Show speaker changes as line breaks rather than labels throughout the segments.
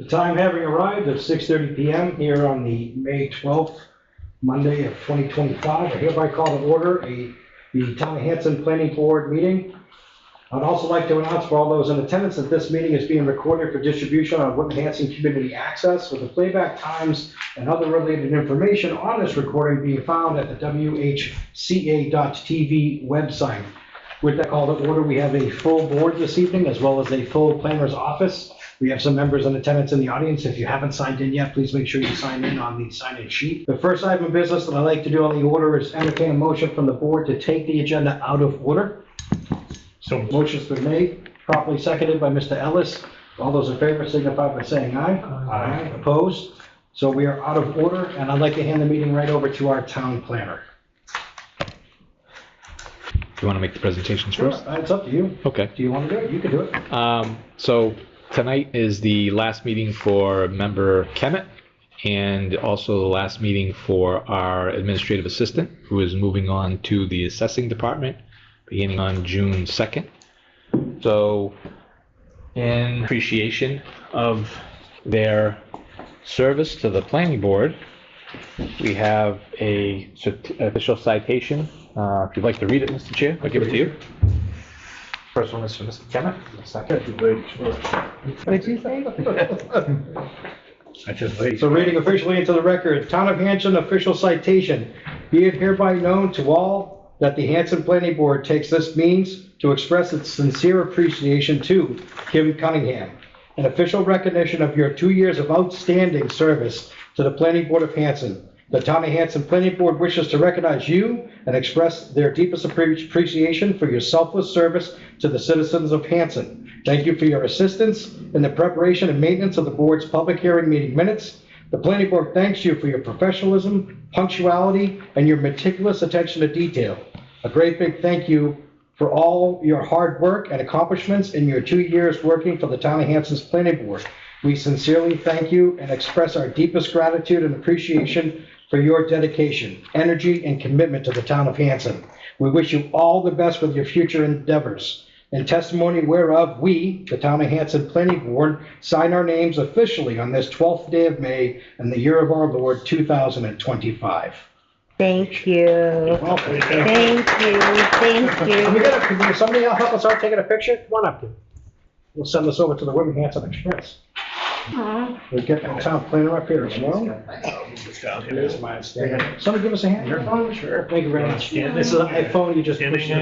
time having arrived at 6:30 p.m. here on the May 12th, Monday of 2025, I hereby call to order the Town of Hanson Planning Board meeting. I'd also like to announce for all those in attendance that this meeting is being recorded for distribution on Whitman Hanson Community Access, with the playback times and other related information on this recording being found at the WHCA.TV website. With that call to order, we have a full board this evening, as well as a full planner's office. We have some members in attendance in the audience. If you haven't signed in yet, please make sure you sign in on the sign-in sheet. The first item of business that I'd like to do on the order is entertain a motion from the board to take the agenda out of order. So motion's been made, properly seconded by Mr. Ellis. All those in favor signify by saying aye. Aye. Opposed? So we are out of order, and I'd like to hand the meeting right over to our town planner.
Do you want to make the presentations first?
Sure, it's up to you.
Okay.
Do you want to do it? You can do it.
So tonight is the last meeting for member Kemet, and also the last meeting for our administrative assistant, who is moving on to the assessing department beginning on June 2nd. So in appreciation of their service to the planning board, we have a official citation. If you'd like to read it, Mr. Chair, I'll give it to you. First one is for Mr. Kemet. Second.
What did you say?
I just wait. So reading officially into the record, Town of Hanson official citation. Be it hereby known to all that the Hanson Planning Board takes this means to express its sincere appreciation to Kim Cunningham, an official recognition of your 2 years of outstanding service to the Planning Board of Hanson. The Town of Hanson Planning Board wishes to recognize you and express their deepest appreciation for your selfless service to the citizens of Hanson. Thank you for your assistance in the preparation and maintenance of the board's public hearing meeting minutes. The Planning Board thanks you for your professionalism, punctuality, and your meticulous attention to detail. A great big thank you for all your hard work and accomplishments in your 2 years working for the Town of Hanson's Planning Board. We sincerely thank you and express our deepest gratitude and appreciation for your dedication, energy, and commitment to the Town of Hanson. We wish you all the best with your future endeavors. In testimony whereof we, the Town of Hanson Planning Board, sign our names officially on this 12th day of May in the year of our Lord 2025.
Thank you. Thank you.
Can somebody else help us out taking a picture? Come on up, dude. We'll send this over to the Whitman Hanson Express. We'll get the town planner up here as well. Here's my stand. Somebody give us a hand. Your phone? Sure. Thank you very much. This is an iPhone. You just push it.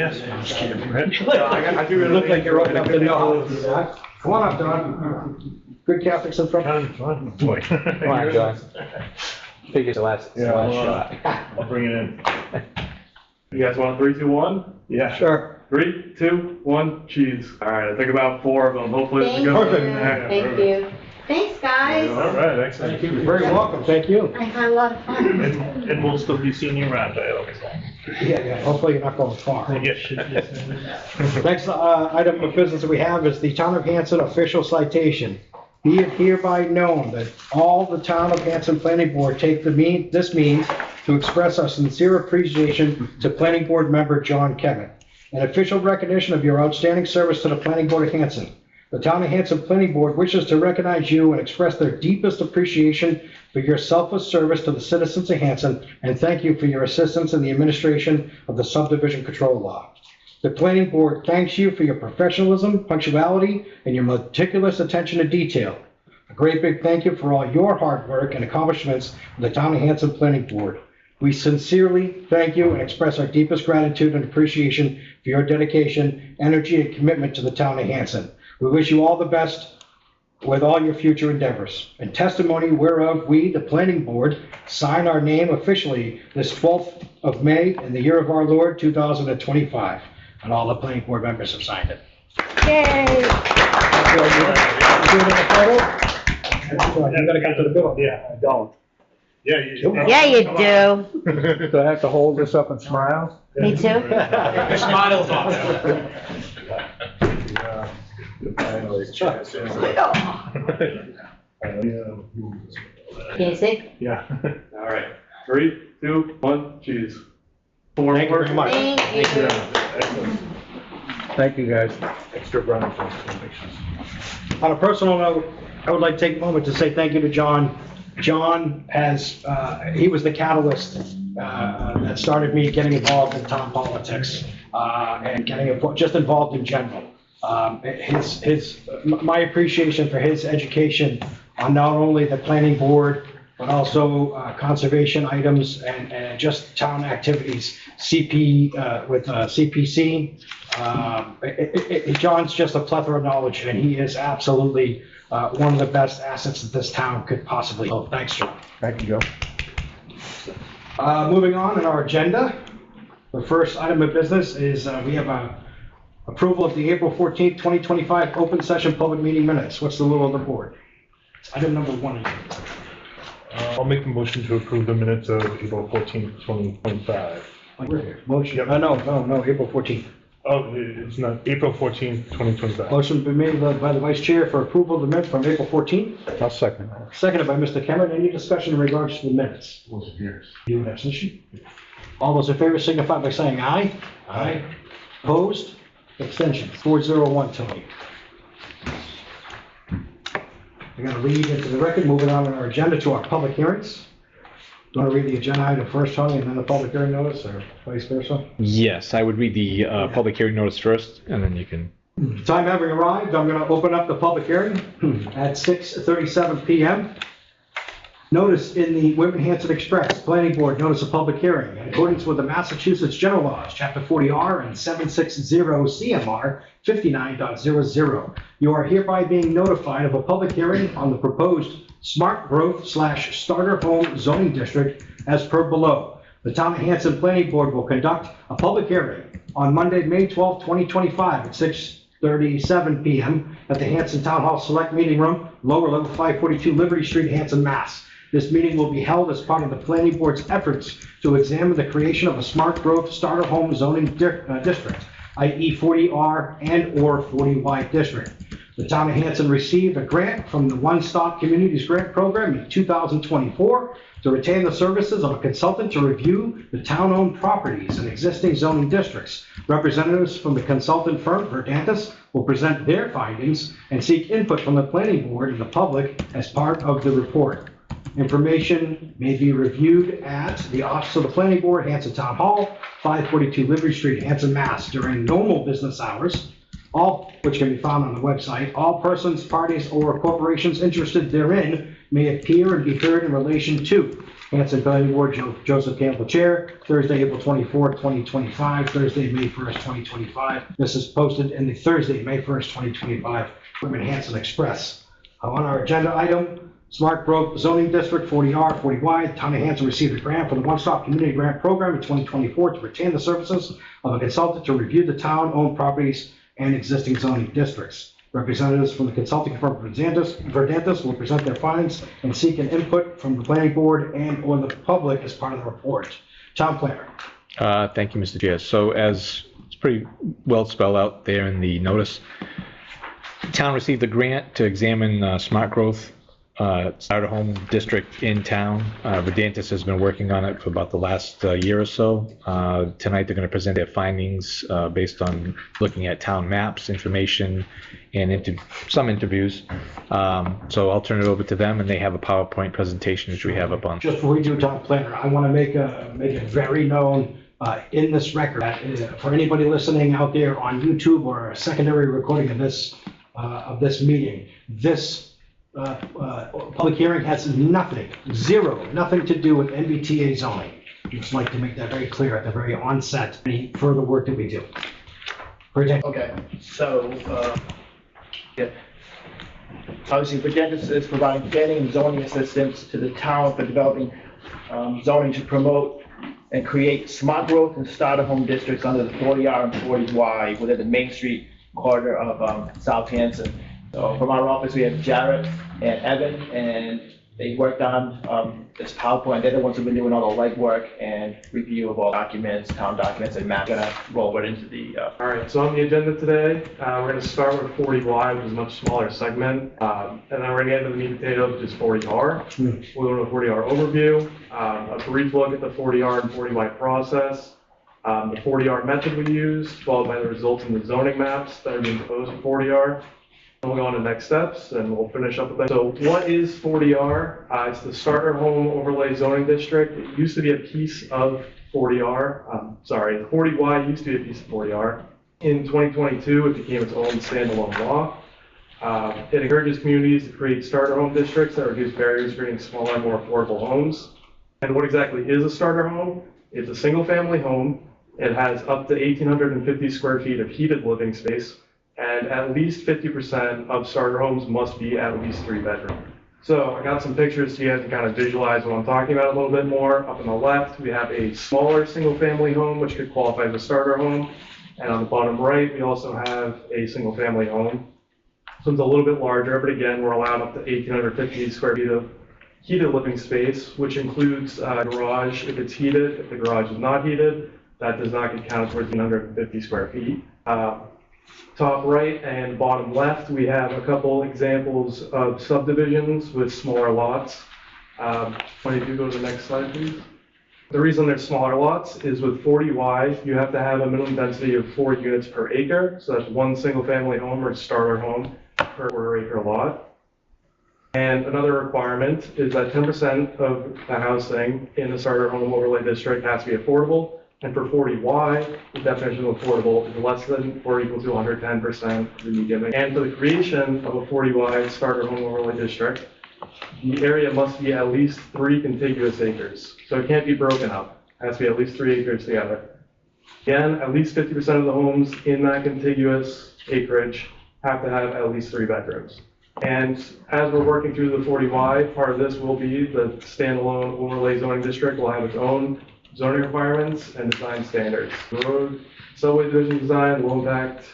I do look like you're open up to know how to do that. Come on up, Don. Good Catholics in front.
Come on,
John. Figure the last shot.
I'll bring it in. You guys want 3, 2, 1?
Yeah. Sure.
3, 2, 1, cheese. All right, I think about 4 of them. Hopefully it's a good one.
Perfect.
Thank you. Thanks, guys.
All right, excellent.
Thank you. You're very welcome. Thank you.
I had a lot of fun.
And we'll still be seeing you around, I always say.
Yeah. Hopefully you're not going far.
Yes.
Next item of business that we have is the Town of Hanson official citation. Be it hereby known that all the Town of Hanson Planning Board take this means to express our sincere appreciation to Planning Board member John Kemet, an official recognition of your outstanding service to the Planning Board of Hanson. The Town of Hanson Planning Board wishes to recognize you and express their deepest appreciation for your selfless service to the citizens of Hanson, and thank you for your assistance in the administration of the subdivision control law. The Planning Board thanks you for your professionalism, punctuality, and your meticulous attention to detail. A great big thank you for all your hard work and accomplishments of the Town of Hanson Planning Board. We sincerely thank you and express our deepest gratitude and appreciation for your dedication, energy, and commitment to the Town of Hanson. We wish you all the best with all your future endeavors. In testimony whereof we, the Planning Board, sign our name officially this 12th of May in the year of our Lord 2025. And all the Planning Board members have signed it.
Yay!
You gotta come to the middle.
Yeah, I don't. Yeah, you do.
Yeah, you do.
Do I have to hold this up and smile?
Me too.
Your smile's on.
Can you see?
Yeah. All right. 3, 2, 1, cheese. 4
Thank you very much.
Thank you.
Excellent.
Thank you, guys.
Extra brownies.
On a personal note, I would like to take a moment to say thank you to John. John he was the catalyst that started me getting involved in town politics and just involved in general. My appreciation for his education on not only the planning board, but also conservation items and just town activities, with CPC. John's just a plethora of knowledge, and he is absolutely one of the best assets that this town could possibly hold. Thanks, John.
Thank you, Joe.
Moving on in our agenda, the first item of business is we have approval of the April 14th, 2025 open session public meeting minutes. What's the will of the board? Item number 1.
I'll make a motion to approve the minutes of April 14th, 2025.
We're here. Motion. No, April 14th.
Oh, it's not, April 14th, 2025.
Motion been made by the vice chair for approval of the minutes from April 14th.
I'll second that.
Seconded by Mr. Cameron. Any discussion in regards to the minutes? You have abstention? All those in favor signify by saying aye. Aye. Opposed? Abstention. 401, Tony. We're going to read into the record, moving on in our agenda to our public hearings. Do you want to read the agenda item first, Tony, and then the public hearing notice, or vice versa?
Yes, I would read the public hearing notice first, and then you can.
Time having arrived, I'm going to open up the public hearing at 6:37 p.m. Notice in the Whitman Hanson Express Planning Board notice of public hearing in accordance with the Massachusetts General Laws, Chapter 40R and 760 CMR 59.00. You are hereby being notified of a public hearing on the proposed Smart Growth / Starter Home Zoning District as per below. The Town of Hanson Planning Board will conduct a public hearing on Monday, May 12, 2025 at 6:37 p.m. at the Hanson Town Hall Select Meeting Room, lower level 542 Liberty Street, Hanson, Mass. This meeting will be held as part of the Planning Board's efforts to examine the creation of a Smart Growth Starter Home Zoning District, i.e. 40R and or 40Y district. The Town of Hanson received a grant from the One Stop Communities Grant Program in 2024 to retain the services of a consultant to review the town-owned properties in existing zoning districts. Representatives from the consultant firm, Verdantis, will present their findings and seek input from the Planning Board and the public as part of the report. Information may be reviewed at the Office of the Planning Board, Hanson Town Hall, 542 Liberty Street, Hanson, Mass. during normal business hours, all which can be found on the website. All persons, parties, or corporations interested therein may appear and be heard in relation to Hanson Planning Board, Joseph Campbell Chair, Thursday, April 24, 2025, Thursday, May 1st, 2025. This is posted in the Thursday, May 1st, 2025, Whitman Hanson Express. On our agenda item, Smart Growth Zoning District, 40R, 40Y. Town of Hanson received a grant from the One Stop Community Grant Program in 2024 to retain the services of a consultant to review the town-owned properties and existing zoning districts. Representatives from the consulting firm Verdantis will present their findings and seek an input from the Planning Board and or the public as part of the report. Town Planner.
Thank you, Mr. Chair. So as it's pretty well spelled out there in the notice, the town received a grant to examine Smart Growth Starter Home District in town. Verdantis has been working on it for about the last year or so. Tonight they're going to present their findings based on looking at town maps, information, and some interviews. So I'll turn it over to them, and they have a PowerPoint presentation which we have up on.
Just before we do, Town Planner, I want to make it very known in this record that for anybody listening out there on YouTube or a secondary recording of this meeting, this public hearing has nothing to do with MBTA zoning. I'd just like to make that very clear at the very onset, any further work that we do.
Okay, so, yeah. Obviously, Verdantis is providing planning and zoning assistance to the town for developing zoning to promote and create smart growth and starter home districts under the 40R and 40Y within the Main Street corridor of South Hanson. So from our office, we have Jarrett and Evan, and they worked on this PowerPoint. They're the ones who've been doing all the legwork and review of all documents, town documents, and maps. I'm gonna roll right into the.
All right, so on the agenda today, we're going to start with 40Y, which is a much smaller segment, and then we're going to get into the meat and potatoes, which is 40R. We'll go to the 40R overview, a brief look at the 40R and 40Y process, the 40R method we use, followed by the results in the zoning maps that are being proposed for 40R. We'll go on to next steps and we'll finish up with that. So what is 40R? It's the starter home overlay zoning district. It used to be a piece of 40R. Sorry, 40Y used to be a piece of 40R. In 2022, it became its own standalone law. It encourages communities to create starter home districts that reduce barriers to creating smaller, more affordable homes. And what exactly is a starter home? It's a single-family home. It has up to 1,850 square feet of heated living space, and at least 50% of starter homes must be at least 3-bedroom. So I got some pictures so you guys can kind of visualize what I'm talking about a little bit more. Up on the left, we have a smaller single-family home, which could qualify as a starter home. And on the bottom right, we also have a single-family home. So it's a little bit larger, but again, we're allowed up to 1,850 square feet of heated living space, which includes a garage if it's heated. If the garage is not heated, that does not get counted towards 150 square feet. Top right and bottom left, we have a couple examples of subdivisions with smaller lots. When you do go to the next slide, please. The reason they're smaller lots is with 40Y, you have to have a minimum density of 4 units per acre. So that's one single-family home or starter home per quarter-acre lot. And another requirement is that 10% of the housing in the starter home overlay district has to be affordable. And for 40Y, the definition of affordable is less than or equal to 110% of the median. And for the creation of a 40Y starter home overlay district, the area must be at least 3 contiguous acres. So it can't be broken up. It has to be at least 3 acres together. Again, at least 50% of the homes in that contiguous acreage have to have at least 3 bedrooms. And as we're working through the 40Y, part of this will be the standalone overlay zoning district will have its own zoning requirements and design standards. Road, subway division design, low impact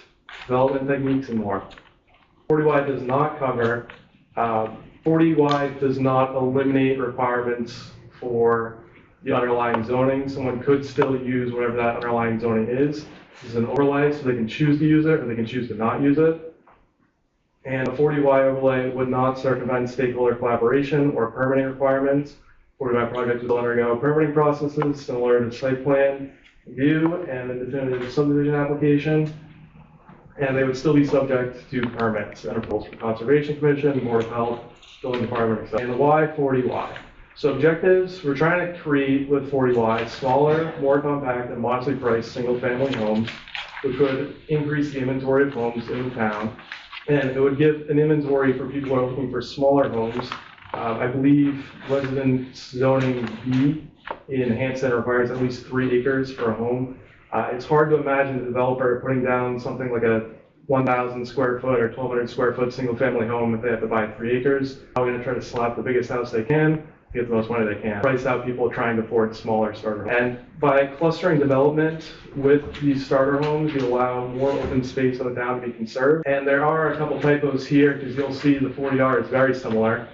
development techniques, and more. 40Y does not cover, 40Y does not eliminate requirements for the underlying zoning. Someone could still use whatever that underlying zoning is. This is an overlay, so they can choose to use it or they can choose to not use it. And a 40Y overlay would not circumvent stakeholder collaboration or permitting requirements. 40Y projects will undergo permitting processes similar to site plan review and the definitive subdivision application. And they would still be subject to permits and approvals from Conservation Commission, Board of Health, Building Department, etc. And why 40Y? So objectives, we're trying to create with 40Y smaller, more compact, and modestly priced single-family homes, which would increase the inventory of homes in the town. And it would give an inventory for people who are looking for smaller homes. I believe resident zoning B in Hanson requires at least 3 acres for a home. It's hard to imagine a developer putting down something like a 1,000 square foot or 1,200 square foot single family home if they have to buy 3 acres. They're going to try to slap the biggest house they can, get the most money they can. Price out people trying to afford smaller starter homes. And by clustering development with these starter homes, you allow more open space on the town to be conserved. And there are a couple typos here because you'll see the 40R is very similar.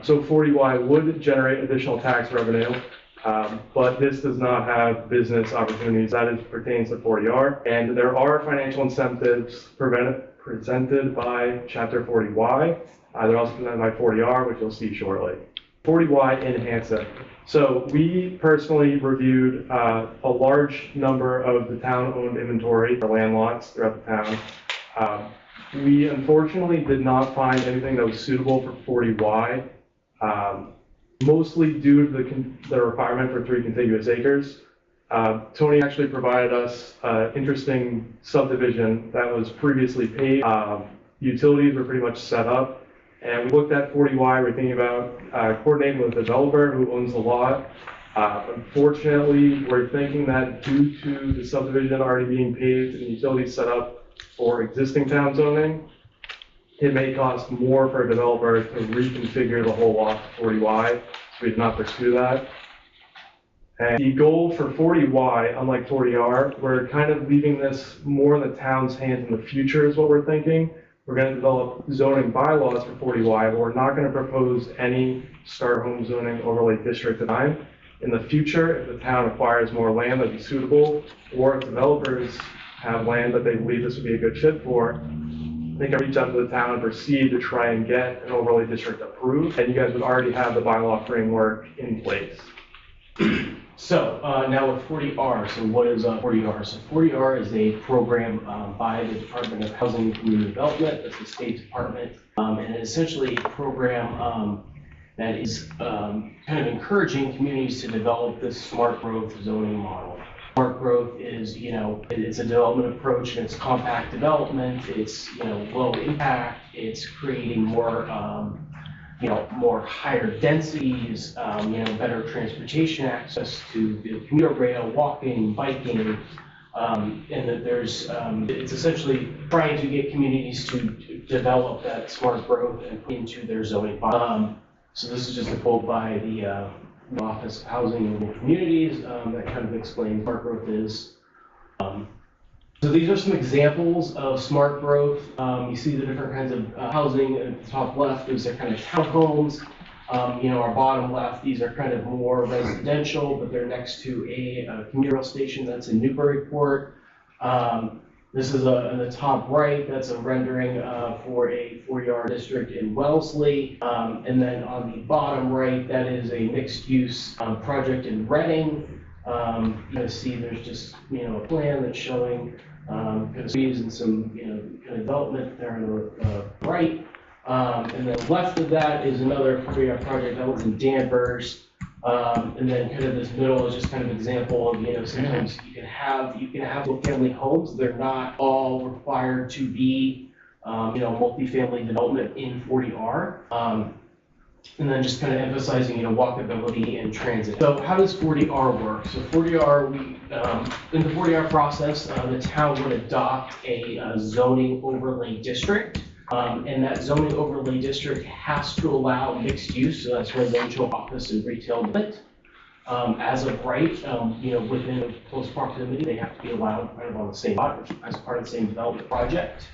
So 40Y would generate additional tax revenue, but this does not have business opportunities. That pertains to 40R. And there are financial incentives presented by Chapter 40Y. They're also presented by 40R, which you'll see shortly. 40Y in Hanson. So we personally reviewed a large number of the town-owned inventory for land lots throughout the town. We unfortunately did not find anything that was suitable for 40Y, mostly due to the requirement for 3 contiguous acres. Tony actually provided us an interesting subdivision that was previously paid. Utilities were pretty much set up. And we looked at 40Y, we're thinking about coordinating with the developer who owns the lot. Unfortunately, we're thinking that due to the subdivision already being paved and utilities set up for existing town zoning, it may cost more for a developer to reconfigure the whole lot to 40Y, so we did not pursue that. And the goal for 40Y, unlike 40R, we're kind of leaving this more in the town's hands in the future is what we're thinking. We're going to develop zoning bylaws for 40Y, but we're not going to propose any starter home zoning overlay district design. In the future, if the town acquires more land that'd be suitable, or if developers have land that they believe this would be a good fit for, they can reach out to the town and proceed to try and get an overlay district approved, and you guys would already have the bylaw framework in place.
So now with 40R, so what is 40R? So 40R is a program by the Department of Housing and Community Development, that's the State Department, and it's essentially a program that is kind of encouraging communities to develop this smart growth zoning model. Smart growth is, it's a development approach, and it's compact development, it's, low impact, it's creating more more higher densities, better transportation access to the commuter rail, walking, biking, and that there's, it's essentially trying to get communities to develop that smart growth into their zoning. So this is just a quote by the Office of Housing and Urban Communities that kind of explains what smart growth is. So these are some examples of smart growth. You see the different kinds of housing at the top left. These are kind of townhomes. Our bottom left, these are kind of more residential, but they're next to a commuter rail station that's in Newburyport. This is in the top right, that's a rendering for a 40R district in Wellesley. And then on the bottom right, that is a mixed-use project in Reading. You can see there's just, a plan that's showing kind of trees and some, kind of development there on the right. And then left of that is another 40R project that was in Danvers. And then kind of this middle is just kind of an example of, sometimes you can have family homes. They're not all required to be, multifamily development in 40R. And then just kind of emphasizing, walkability and transit. So how does 40R work? So 40R, in the 40R process, the town would adopt a zoning overlay district. And that zoning overlay district has to allow mixed use, so that's residential, office, and retail development. As of right, within close proximity, they have to be allowed kind of on the same lot as part of the same development project.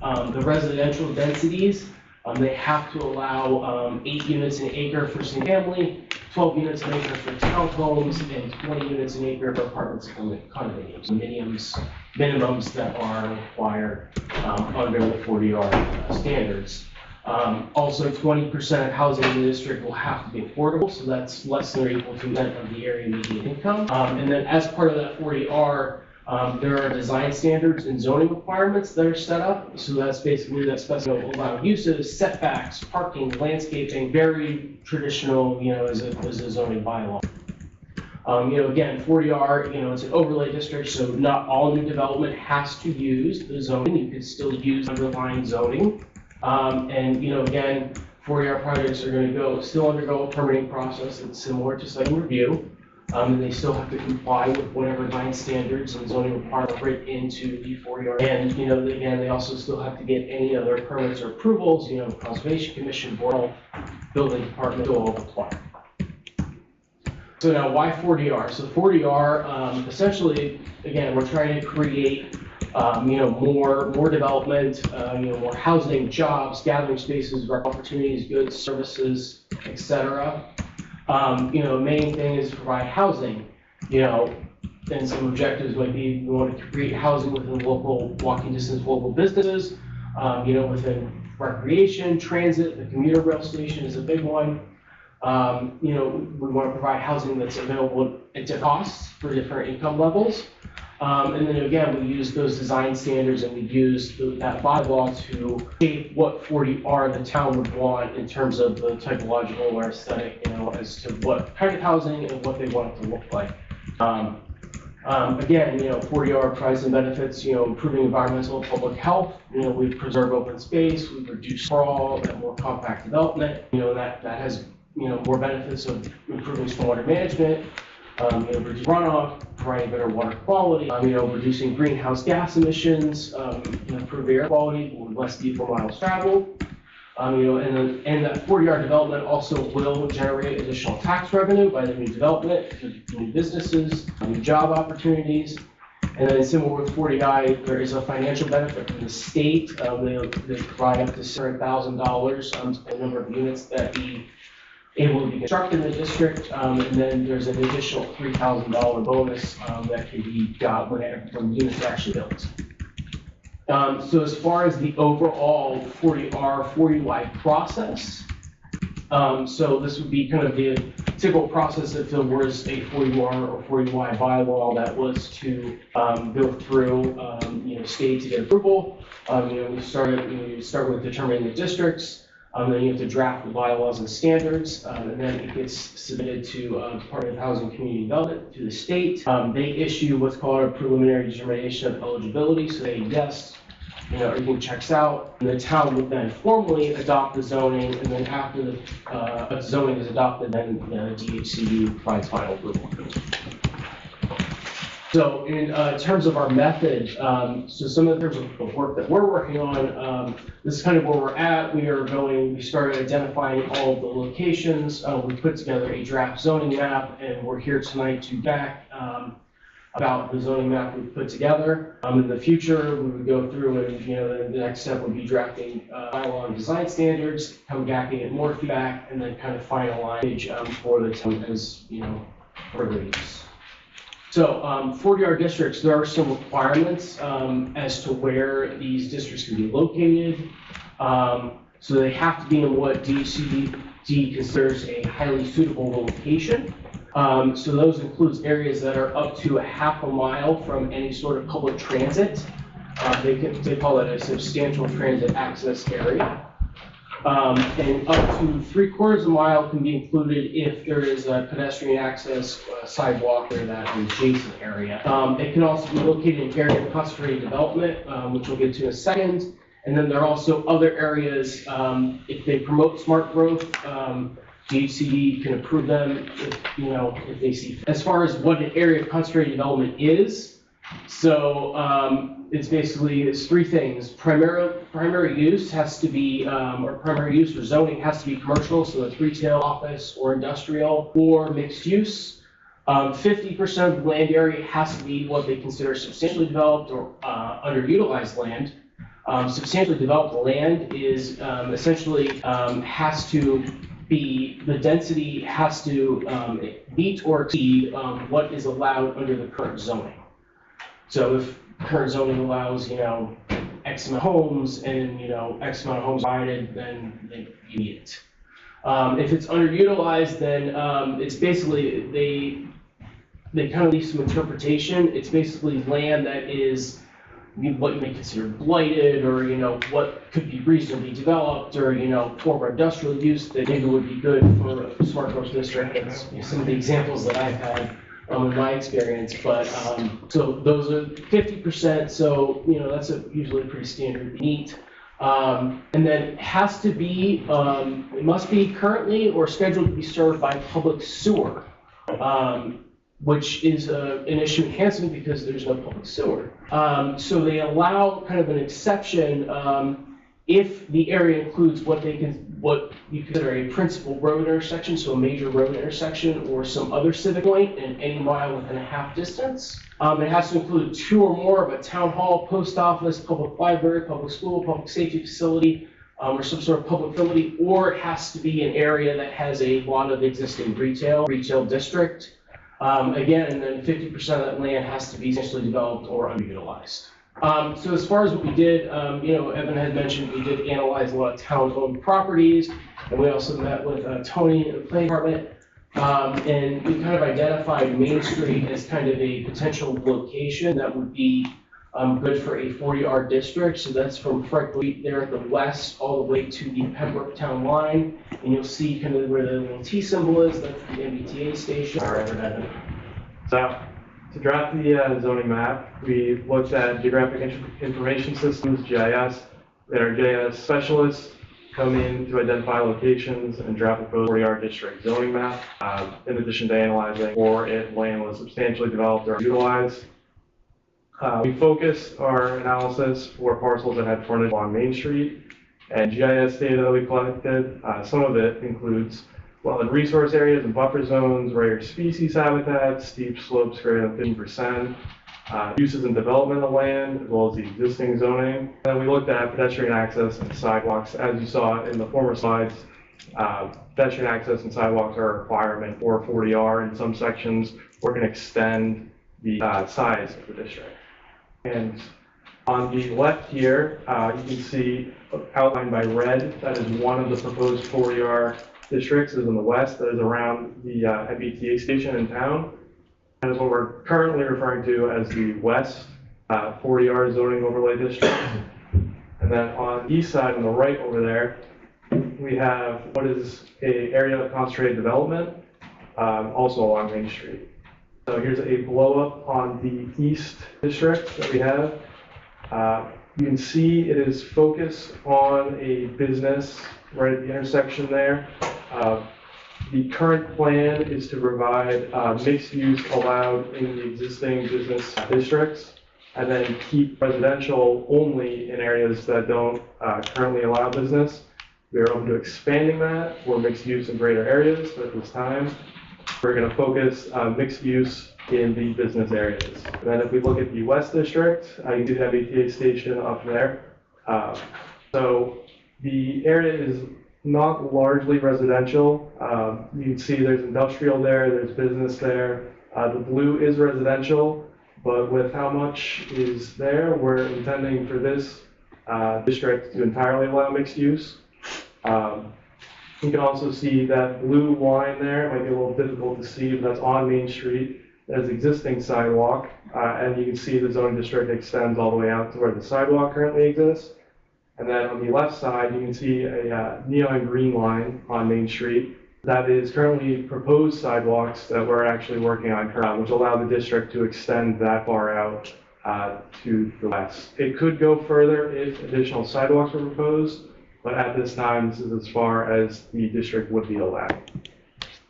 The residential densities, they have to allow 8 units an acre for single family, 12 units an acre for townhomes, and 20 units an acre for apartments and condominiums. Minimums that are required under the 40R standards. Also, 20% of housing in the district will have to be affordable, so that's less than or equal to that of the area median income. And then as part of that 40R, there are design standards and zoning requirements that are set up. So that's basically that specifies allowed uses, setbacks, parking, landscaping, very traditional, as a zoning bylaw. Again, 40R, it's an overlay district, so not all new development has to use the zoning. You could still use underlying zoning. And, again, 40R projects are going to still undergo a permitting process that's similar to site review. And they still have to comply with whatever design standards and zoning requirements written into the 40R. And, again, they also still have to get any other permits or approvals, Conservation Commission, Board, Building Department, will all apply. So now, why 40R? So 40R, essentially, again, we're trying to create, more development, more housing, jobs, gathering spaces, work opportunities, goods, services, etc. The main thing is to provide housing, and some objectives might be we want to create housing within local, walking distance local businesses, within recreation, transit, the commuter rail station is a big one. We want to provide housing that's available at different costs for different income levels. And then again, we use those design standards and we use that bylaw to shape what 40R the town would want in terms of the typological or aesthetic, as to what kind of housing and what they want it to look like. Again, 40R provides some benefits, improving environmental and public health. We preserve open space, we reduce sprawl, and more compact development. That has more benefits of improving stormwater management, reducing runoff, providing better water quality, reducing greenhouse gas emissions, improve air quality with less vehicle miles traveled. And that 40R development also will generate additional tax revenue by the new development, new businesses, new job opportunities. And then similar with 40I, there is a financial benefit from the state. They provide up to $7,000 on the number of units that be able to be constructed in the district, and then there's an additional $3,000 bonus that can be got when units are actually built. So as far as the overall 40R, 40Y process, So this would be kind of the typical process if there was a 40R or 40Y bylaw that was to go through, state to get approval. We start with determining the districts. Then you have to draft the bylaws and standards, and then it gets submitted to Department of Housing and Community Development, to the state. They issue what's called a preliminary determination of eligibility. So they yes, everything checks out, and the town would then formally adopt the zoning, and then after the zoning is adopted, then the DHCD provides final approval. So in terms of our method, so some of the terms of work that we're working on, this is kind of where we're at. We started identifying all of the locations. We put together a draft zoning map, and we're here tonight to back about the zoning map we've put together. In the future, we would go through and, the next step would be drafting bylaw and design standards, come back and get more feedback, and then kind of finalize for the town as, further use. So 40R districts, there are some requirements as to where these districts can be located. So they have to be in what DHCD considers a highly suitable location. So those includes areas that are up to a half a mile from any sort of public transit. They call it a substantial transit access area. And up to 3/4 mile can be included if there is a pedestrian access sidewalk or that adjacent area. It can also be located in area of concentrated development, which we'll get to in a second. And then there are also other areas, if they promote smart growth, DHCD can approve them if they see. As far as what an area of concentrated development is, so it's three things. Primary use has to be, or primary use for zoning has to be commercial, so it's retail, office, or industrial, or mixed use. 50% of the land area has to be what they consider substantially developed or underutilized land. Substantially developed land is essentially has to be, the density has to meet or exceed what is allowed under the current zoning. So if current zoning allows, X amount of homes and, X amount of homes divided, then you need it. If it's underutilized, then it's basically, they kind of leave some interpretation. It's basically land that is what you may consider blighted, or what could be reasonably developed, or former industrial use that maybe would be good for a smart growth district. That's some of the examples that I've had in my experience. But so those are 50%. So that's usually a pretty standard meet. And then it has to be, it must be currently or scheduled to be served by public sewer. Which is an issue in Hanson because there's no public sewer. So they allow kind of an exception if the area includes what you consider a principal road intersection, so a major road intersection or some other civic point in any mile within a half distance. It has to include 2 or more of a town hall, post office, public library, public school, public safety facility, or some sort of public facility, or it has to be an area that has a lot of existing retail district. Again, and then 50% of that land has to be essentially developed or underutilized. So as far as what we did, Evan had mentioned we did analyze a lot of town-owned properties, and we also met with Tony in the planning department, and we kind of identified Main Street as kind of a potential location that would be good for a 40R district. So that's from Franklin there at the west all the way to the Pembroke town line. And you'll see kind of where the little T symbol is, that's the MBTA station. All right,
so to draft the zoning map, we looked at geographic information systems, GIS. That our GIS specialists come in to identify locations and draft the proposed 40R district zoning map, in addition to analyzing or if land was substantially developed or utilized. We focused our analysis for parcels that had frontage on Main Street, and GIS data that we collected. Some of it includes wetland resource areas and buffer zones, rare species habitats, steep slopes greater than 50%, uses and development of land, as well as the existing zoning. And we looked at pedestrian access and sidewalks. As you saw in the former slides, pedestrian access and sidewalks are a requirement for 40R. In some sections, we're going to extend the size of the district. And on the left here, you can see outlined by red, that is one of the proposed 40R districts is in the west, that is around the MBTA station in town. That is what we're currently referring to as the west 40R zoning overlay district. And then on the east side, on the right over there, we have what is a area of concentrated development, also along Main Street. So here's a blow up on the east district that we have. You can see it is focused on a business right at the intersection there. The current plan is to provide mixed use allowed in the existing business districts, and then keep residential only in areas that don't currently allow business. We are open to expanding that for mixed use in greater areas, but at this time, we're going to focus mixed use in the business areas. And then if we look at the West District, you can do the MBTA station up there. So the area is not largely residential. You can see there's industrial there, there's business there. The blue is residential, but with how much is there, we're intending for this district to entirely allow mixed use. You can also see that blue line there. It might be a little difficult to see, but that's on Main Street. There's existing sidewalk, and you can see the zoning district extends all the way out to where the sidewalk currently exists. And then on the left side, you can see a neon green line on Main Street. That is currently proposed sidewalks that we're actually working on, which allow the district to extend that far out to the west. It could go further if additional sidewalks were proposed, but at this time, this is as far as the district would be allowed.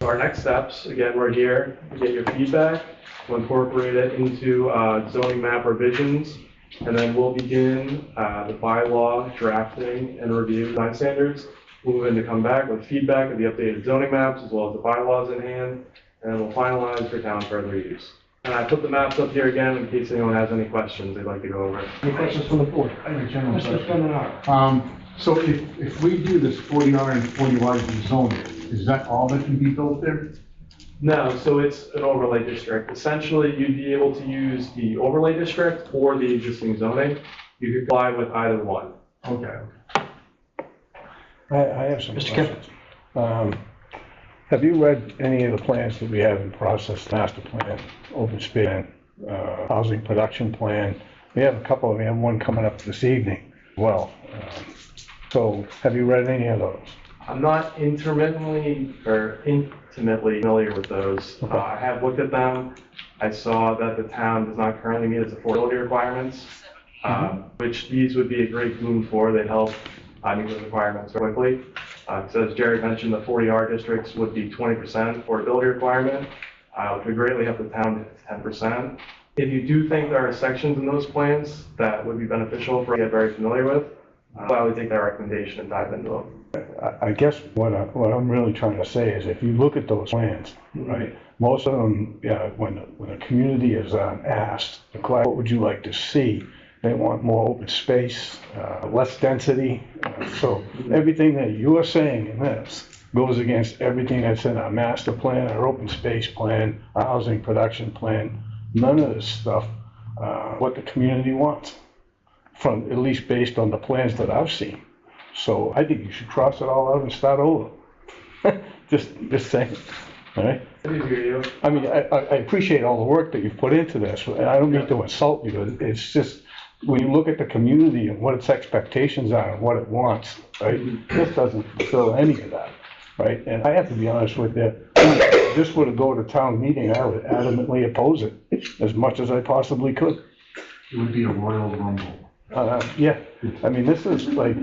So our next steps, again, we're here to get your feedback. We'll incorporate it into zoning map revisions, and then we'll begin the bylaw drafting and review design standards. We'll move in to come back with feedback of the updated zoning maps as well as the bylaws in hand, and then we'll finalize for town further use. And I put the maps up here again in case anyone has any questions they'd like to go over.
Any questions from the board? I have a general
Mr.
question.
Seminar.
So if we do this 40R and 40Y zoning, is that all that can be built there?
No, so it's an overlay district. Essentially, you'd be able to use the overlay district or the existing zoning. You could comply with either one.
Okay.
I have some
Mr.
questions. Have you read any of the plans that we have in process, master plan, open space, housing production plan? We have a couple of them. We have one coming up this evening as well. So have you read any of those?
I'm not intimately familiar with those.
Okay.
I have looked at them. I saw that the town does not currently meet its affordability requirements, which these would be a great boon for. They'd help meet those requirements quickly. So as Jerry mentioned, the 40R districts would be 20% affordability requirement, which would greatly help the town to 10%. If you do think there are sections in those plans that would be beneficial for you to get very familiar with, I would take that recommendation and dive into them.
I guess what I'm really trying to say is if you look at those plans, right, most of them, when a community is asked, what would you like to see? They want more open space, less density. So everything that you are saying in this goes against everything that's in our master plan, our open space plan, our housing production plan. None of this stuff, what the community wants, from at least based on the plans that I've seen. So I think you should cross it all out and start over. just saying, all right?
I do hear you.
I mean, I appreciate all the work that you've put into this. I don't mean to insult you. It's just, when you look at the community and what its expectations are and what it wants, right? This doesn't fulfill any of that, right? And I have to be honest with you, if this were to go to town meeting, I would adamantly oppose it as much as I possibly could.
It would be a royal rumble.
Yeah, I mean, this is like,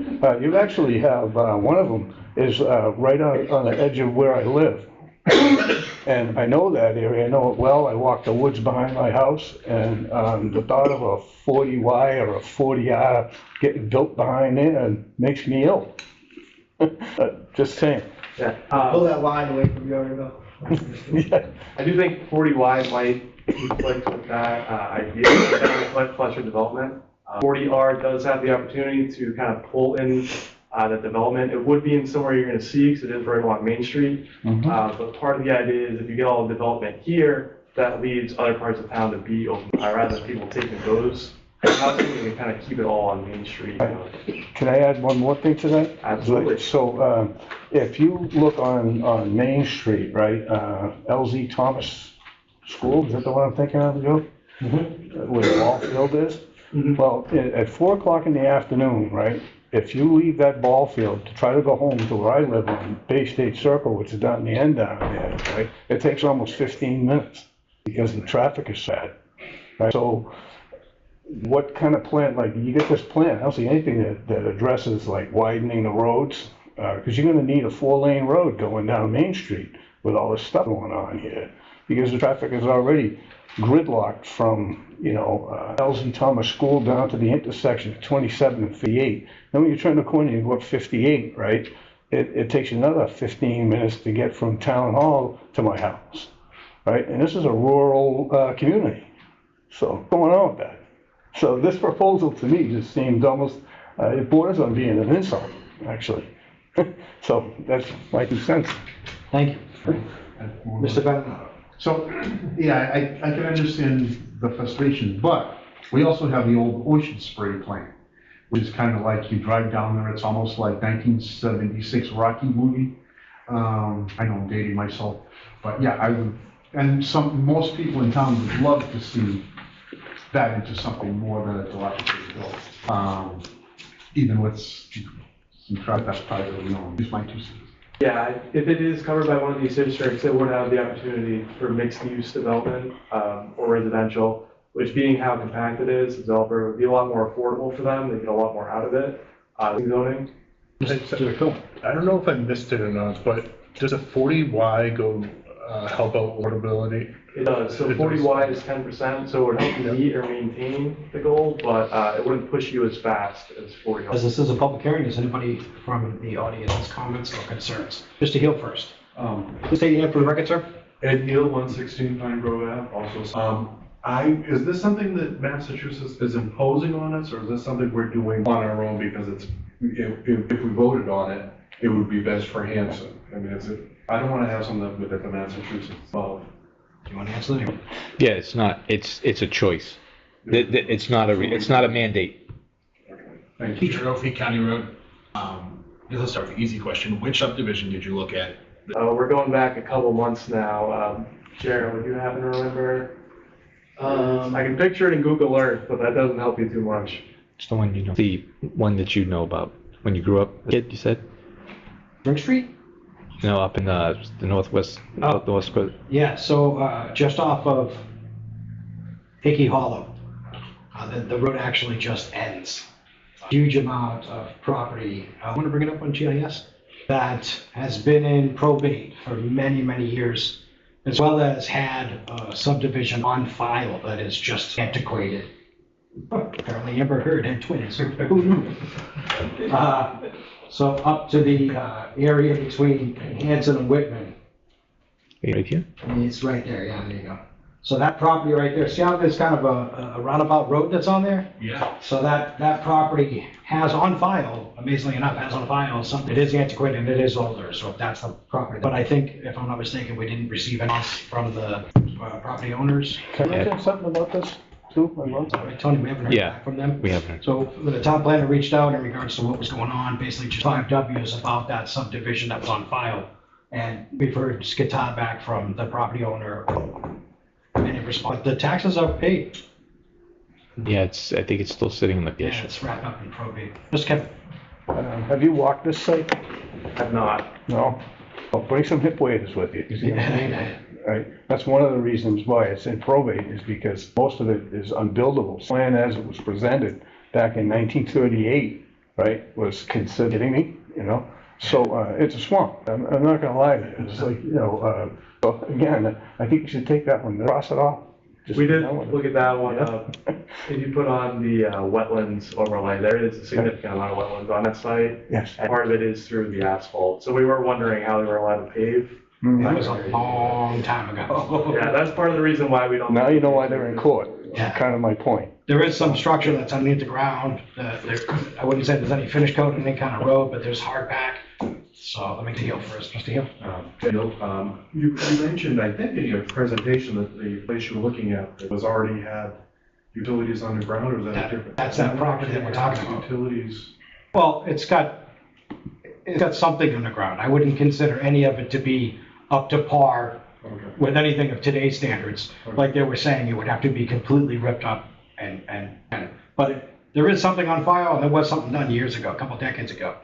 you actually have, one of them is right on the edge of where I live. And I know that area, I know it well. I walk the woods behind my house, and the thought of a 40Y or a 40R getting built behind there makes me ill. Just saying.
Yeah.
Pull that line away from you, Ariel.
Yeah.
I do think 40Y might conflict with that idea of cluster development. 40R does have the opportunity to kind of pull in the development. It would be in somewhere you're going to see because it is right along Main Street. But part of the idea is if you get all the development here, that leaves other parts of town to be open rather than people taking those How can we kind of keep it all on Main Street?
Can I add one more thing to that?
Absolutely.
So, if you look on Main Street, right, LZ Thomas School, is that the one I'm thinking of, Joe? Where the ball field is? Well, at 4 o'clock in the afternoon, right, if you leave that ball field to try to go home to where I live on Bay State Circle, which is down the end down there, right, it takes almost 15 minutes because the traffic is sad, right? So what kind of plan, like, you get this plan, I don't see anything that addresses like widening the roads, because you're gonna need a 4-lane road going down Main Street with all this stuff going on here, because the traffic is already gridlocked from, LZ Thomas School down to the intersection of 27 and 58. Then when you turn the corner, you go up 58, right? It takes you another 15 minutes to get from Town Hall to my house, right? And this is a rural community. So what's going on with that? So this proposal to me just seemed almost, it borders on being an insult, actually. So that's my 2 cents.
Thank you. Mr. Bennett?
So, yeah, I can understand the frustration, but we also have the old ocean spray plant, which is kind of like you drive down there, it's almost like 1976 Rocky movie. I know I'm dating myself, but yeah, I would, and most people in town would love to see that into something more than a dilapidated building. Even with some traffic that's privately owned. Just my 2 cents.
Yeah, if it is covered by one of these districts, it would have the opportunity for mixed-use development or residential, which being how compact it is, the developer would be a lot more affordable for them. They get a lot more out of it. Zoning.
I don't know if I missed it or not, but does a 40Y go help out affordability?
It does. So 40Y is 10%, so it would help you meet or maintain the goal, but it wouldn't push you as fast as 40.
As this is a public hearing, does anybody from the audience have comments or concerns? Mr. Hill first. Please state your name for the record, sir.
Ed Neal, 116 Pine Grove Ave, also. Is this something that Massachusetts is imposing on us, or is this something we're doing on our own because it's, if we voted on it, it would be best for Hanson? I mean, I don't want to have something with the Massachusetts involved.
Do you want to answer that?
Yeah, it's not, it's a choice. It's not a mandate.
Thank you.
Cherokee County Road. Let's start with the easy question. Which subdivision did you look at?
We're going back a couple months now. Jared, would you happen to remember? I can picture it in Google Earth, but that doesn't help you too much.
It's the one you know. The one that you know about when you grew up, kid, you said?
Spring Street?
No, up in the northwest.
Yeah, so just off of Hickey Hollow, the road actually just ends. A huge amount of property, I want to bring it up on GIS, that has been in probate for many, many years, as well as had a subdivision on file that is just antiquated. Apparently Amber Heard had twins. Who knew? So up to the area between Hanson and Whitman.
Right here?
It's right there, yeah, there you go. So that property right there, see how there's kind of a roundabout road that's on there?
Yeah.
So that property has on file, amazingly enough, has on file something. It is antiquated and it is older, so that's the property. But I think, if I'm not mistaken, we didn't receive any from the property owners.
Can I say something about this too?
Tony, we haven't heard back from them?
We haven't.
So the town planner reached out in regards to what was going on, basically just 5 Ws about that subdivision that was on file. And we've heard skita back from the property owner. And in response, the taxes are paid.
Yeah, I think it's still sitting in the
Yeah,
petition.
it's wrapped up in probate. Mr. Kevin?
Have you walked this site?
Have not.
No? Well, bring some hip waders with you. You see what I mean? Right? That's one of the reasons why it's in probate, is because most of it is unbuildable. Plan as it was presented back in 1938, right, was considered, kidding me, So it's a swamp. I'm not gonna lie to you. It's like, so again, I think you should take that one, cross it off.
We did look at that one. If you put on the wetlands overlay, there is a significant amount of wetlands on that site.
Yes.
And part of it is through the asphalt. So we were wondering how they were allowed to pave.
That was a long time ago.
Yeah, that's part of the reason why we don't.
Now you know why they're in court.
Yeah.
That's kind of my point.
There is some structure that's underneath the ground. I wouldn't say there's any finish coat in any kind of road, but there's hard pack. So let me get Hill first. Mr. Hill?
You mentioned, I think in your presentation, that the place you were looking at was already had Utilities underground, or is that different?
That's that property that we're talking about.
Utilities.
Well, it's got something underground. I wouldn't consider any of it to be up to par with anything of today's standards. Like they were saying, it would have to be completely ripped up but there is something on file, and there was something done years ago, a couple decades ago.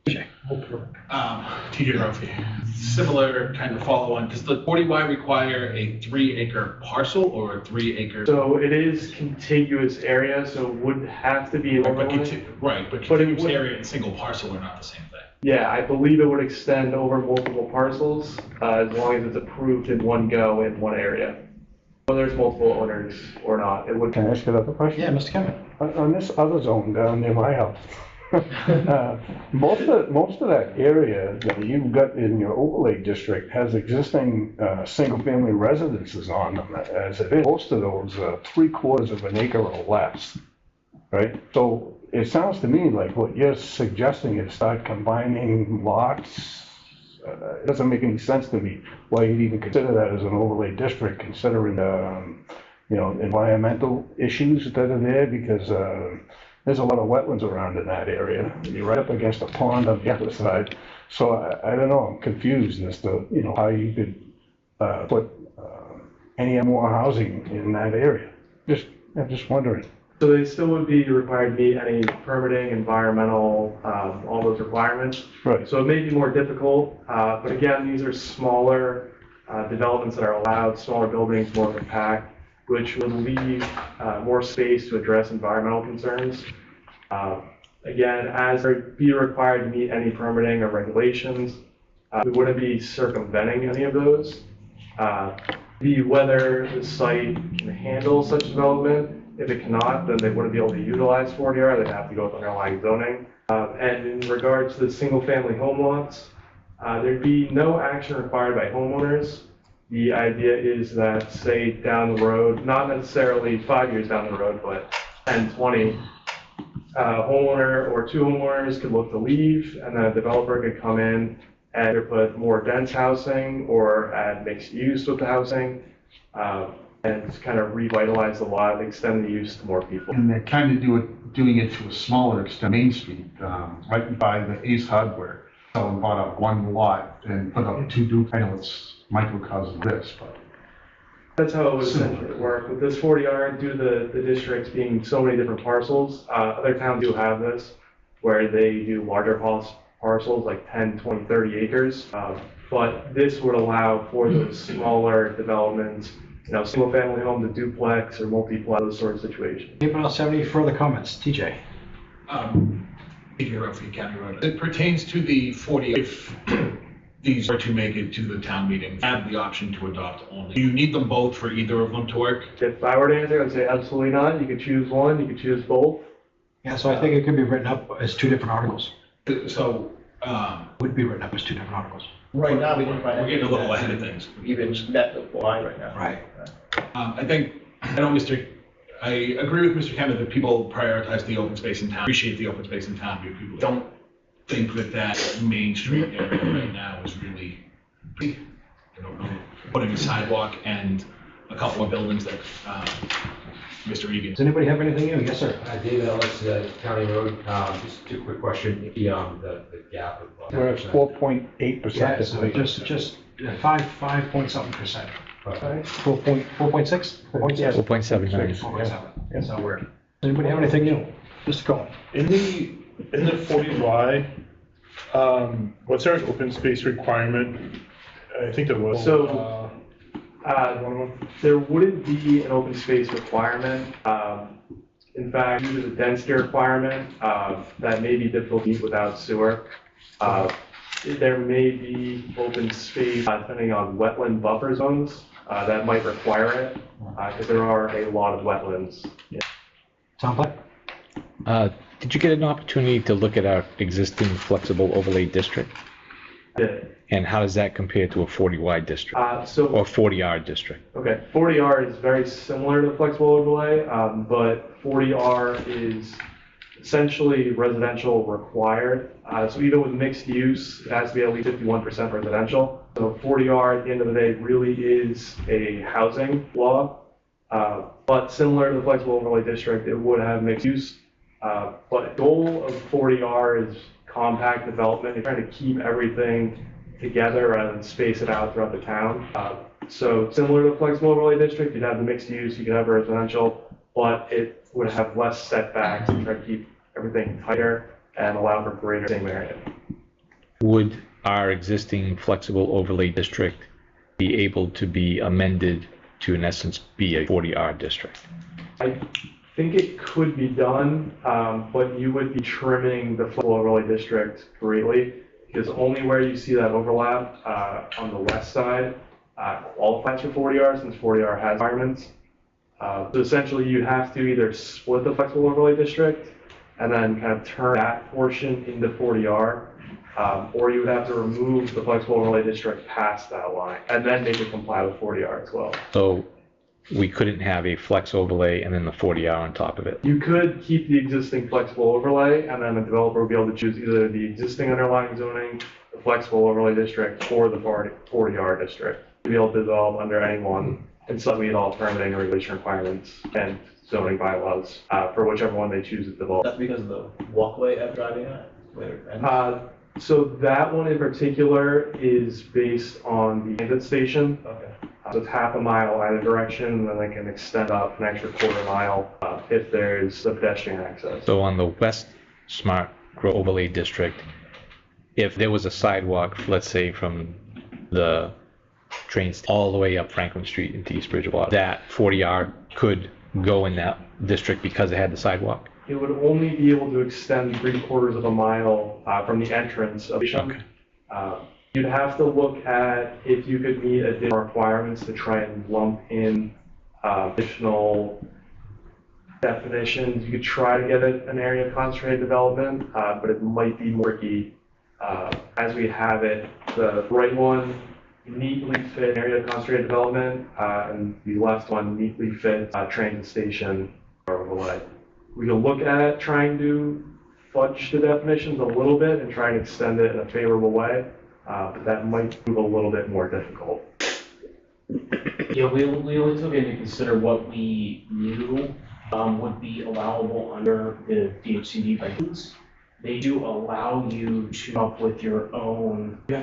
TJ Murphy. Similar kind of follow-on. Does the 40Y require a 3-acre parcel or a 3-acre?
So it is contiguous area, so it would have to be.
But contiguous
would-
area and single parcel are not the same thing.
Yeah, I believe it would extend over multiple parcels, as long as it's approved in one go in one area. Whether there's multiple owners or not, it would.
Can I ask another question?
Yeah, Mr. Kevin.
On this other zone down near my house, most of that area that you've got in your overlay district has existing single-family residences on them as it is. Most of those 3/4 of an acre or less, right? So it sounds to me like what you're suggesting is start combining lots. It doesn't make any sense to me why you'd even consider that as an overlay district, considering environmental issues that are there, because there's a lot of wetlands around in that area. You're right up against a pond on the other side. So I don't know, I'm confused as to, how you could put any more housing in that area. I'm just wondering.
So they still would be required to meet any permitting, environmental, all those requirements.
Right.
So it may be more difficult, but again, these are smaller developments that are allowed, smaller buildings, more compact, which would leave more space to address environmental concerns. Again, as they'd be required to meet any permitting or regulations, we wouldn't be circumventing any of those. Whether the site can handle such development. If it cannot, then they wouldn't be able to utilize 40R, they'd have to go with underlying zoning. And in regards to the single-family home lots, there'd be no action required by homeowners. The idea is that, say, down the road, not necessarily 5 years down the road, but 10, 20, homeowner or two homeowners could look to leave, and then a developer could come in and either put more dense housing or add mixed use with the housing. And kind of revitalize the lot, extend the use to more people.
And they're kind of doing it to a smaller extent, Main Street, right by the Ace Hardware. Someone bought up one lot and put up 2 duplexes. I know it's microcosm of this, but.
That's how it would essentially work. With this 40R, due to the districts being so many different parcels, other towns do have this, where they do larger parcels, like 10, 20, 30 acres. But this would allow for those smaller developments, single family home to duplex or multiplex, those sort of situations.
Anyone else have any further comments? TJ?
TJ Murphy, County Road. It pertains to the 40, if these are to make it to the town meeting, have the option to adopt only. Do you need them both for either of them to work?
If I were to answer, I'd say absolutely not. You could choose one, you could choose both.
Yeah, so I think it could be written up as 2 different articles.
So,
Would be written up as 2 different articles.
Right now, we didn't find.
We're getting a little ahead of things.
Even met the line right now.
Right.
I agree with Mr. Kenneth that people prioritize the open space in town, appreciate the open space in town, because people don't think that Main Street area right now is really, putting a sidewalk and a couple of buildings that, Mr. Egan.
Does anybody have anything new? Yes, sir.
David Ellis, County Road. Just a quick question. The gap of.
We're at 4.8%.
Yeah, so just 5 point something percent. 4.6? 4.7.
4.79.
So we're. Does anybody have anything new? Mr. Cohen.
In the 40Y, what's our open space requirement? I think there was.
So, there wouldn't be an open space requirement. In fact, due to the density requirement, that may be difficult to meet without sewer. There may be open space, depending on wetland buffer zones, that might require it, because there are a lot of wetlands. Yeah.
Tom Black?
Did you get an opportunity to look at our existing flexible overlay district?
Yeah.
And how does that compare to a 40Y district
So
or 40R district?
Okay, 40R is very similar to flexible overlay, but 40R is essentially residential required. So even with mixed use, it has to be at least 51% residential. So 40R at the end of the day really is a housing law. But similar to the flexible overlay district, it would have mixed use. But the goal of 40R is compact development. You're trying to keep everything together rather than space it out throughout the town. So similar to the flexible overlay district, you'd have the mixed use, you could have residential, but it would have less setbacks and try to keep everything tighter and allow for greater same area.
Would our existing flexible overlay district be able to be amended to, in essence, be a 40R district?
I think it could be done, but you would be trimming the flexible overlay district greatly, because only where you see that overlap on the west side qualifies for 40R, since 40R has requirements. So essentially, you'd have to either split the flexible overlay district and then kind of turn that portion into 40R, or you would have to remove the flexible overlay district past that line and then make it comply with 40R as well.
So we couldn't have a flex overlay and then the 40R on top of it.
You could keep the existing flexible overlay, and then the developer would be able to choose either the existing underlying zoning, the flexible overlay district, or the 40R district to be able to develop under any one and still meet all permitting and regulation requirements and zoning bylaws for whichever one they choose to develop.
That's because of the walkway after driving it?
So that one in particular is based on the transit station.
Okay.
So it's half a mile either direction, and then they can extend up an extra quarter mile if there's a pedestrian access.
So on the West Smart Growth Overlay District, if there was a sidewalk, let's say from the train all the way up Franklin Street into East Bridgewater, that 40R could go in that district because it had the sidewalk?
It would only be able to extend 3/4 of a mile from the entrance of the station.
Okay.
You'd have to look at if you could meet additional requirements to try and lump in additional definitions. You could try to get an area of concentrated development, but it might be more tricky. As we have it, the right one neatly fit area of concentrated development, and the left one neatly fits train station overlay. We can look at trying to fudge the definitions a little bit and try and extend it in a favorable way. But that might prove a little bit more difficult.
Yeah, we only took into consider what we knew would be allowable under the DHCD regulations. They do allow you to come up with your own. You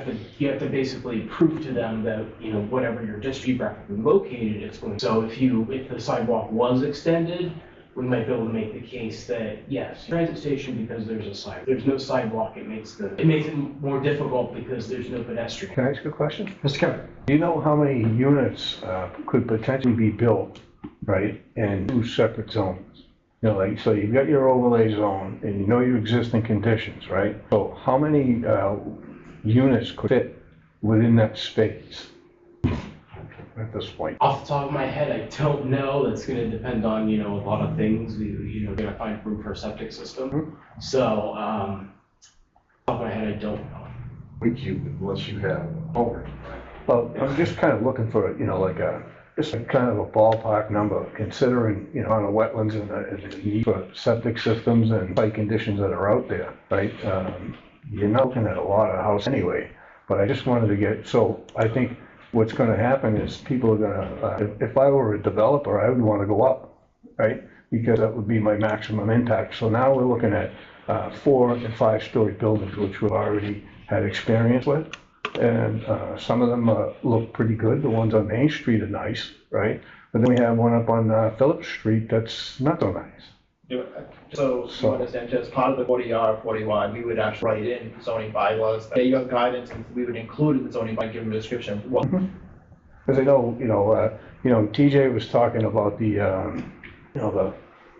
have to basically prove to them that whatever your district geographically located, it's going. So if the sidewalk was extended, we might be able to make the case that yes, transit station because there's a sidewalk. There's no sidewalk. It makes it more difficult because there's no pedestrian.
Can I ask a question?
Mr. Kevin?
Do you know how many units could potentially be built, right, in two separate zones? Like, so you've got your overlay zone and you know your existing conditions, right? So how many units could fit within that space at this point?
Off the top of my head, I don't know. That's going to depend on a lot of things. We're going to find room for a septic system.
Mm-hmm.
So off the top of my head, I don't know.
Unless you have over.
Well, I'm just kind of looking for just kind of a ballpark number, considering on the wetlands and the need for septic systems and site conditions that are out there, right? You're not looking at a lot of house anyway, but I just wanted to get. So I think what's going to happen is people are going to. If I were a developer, I would want to go up, right? Because that would be my maximum impact. So now we're looking at 4 and 5-story buildings, which we've already had experience with. And some of them look pretty good. The ones on Main Street are nice, right? But then we have one up on Phillips Street that's not so nice.
So you understand, just part of the 40R, 40Y, we would actually write in zoning bylaws. You have guidance, and we would include in the zoning by giving a description.
Because I know, TJ was talking about the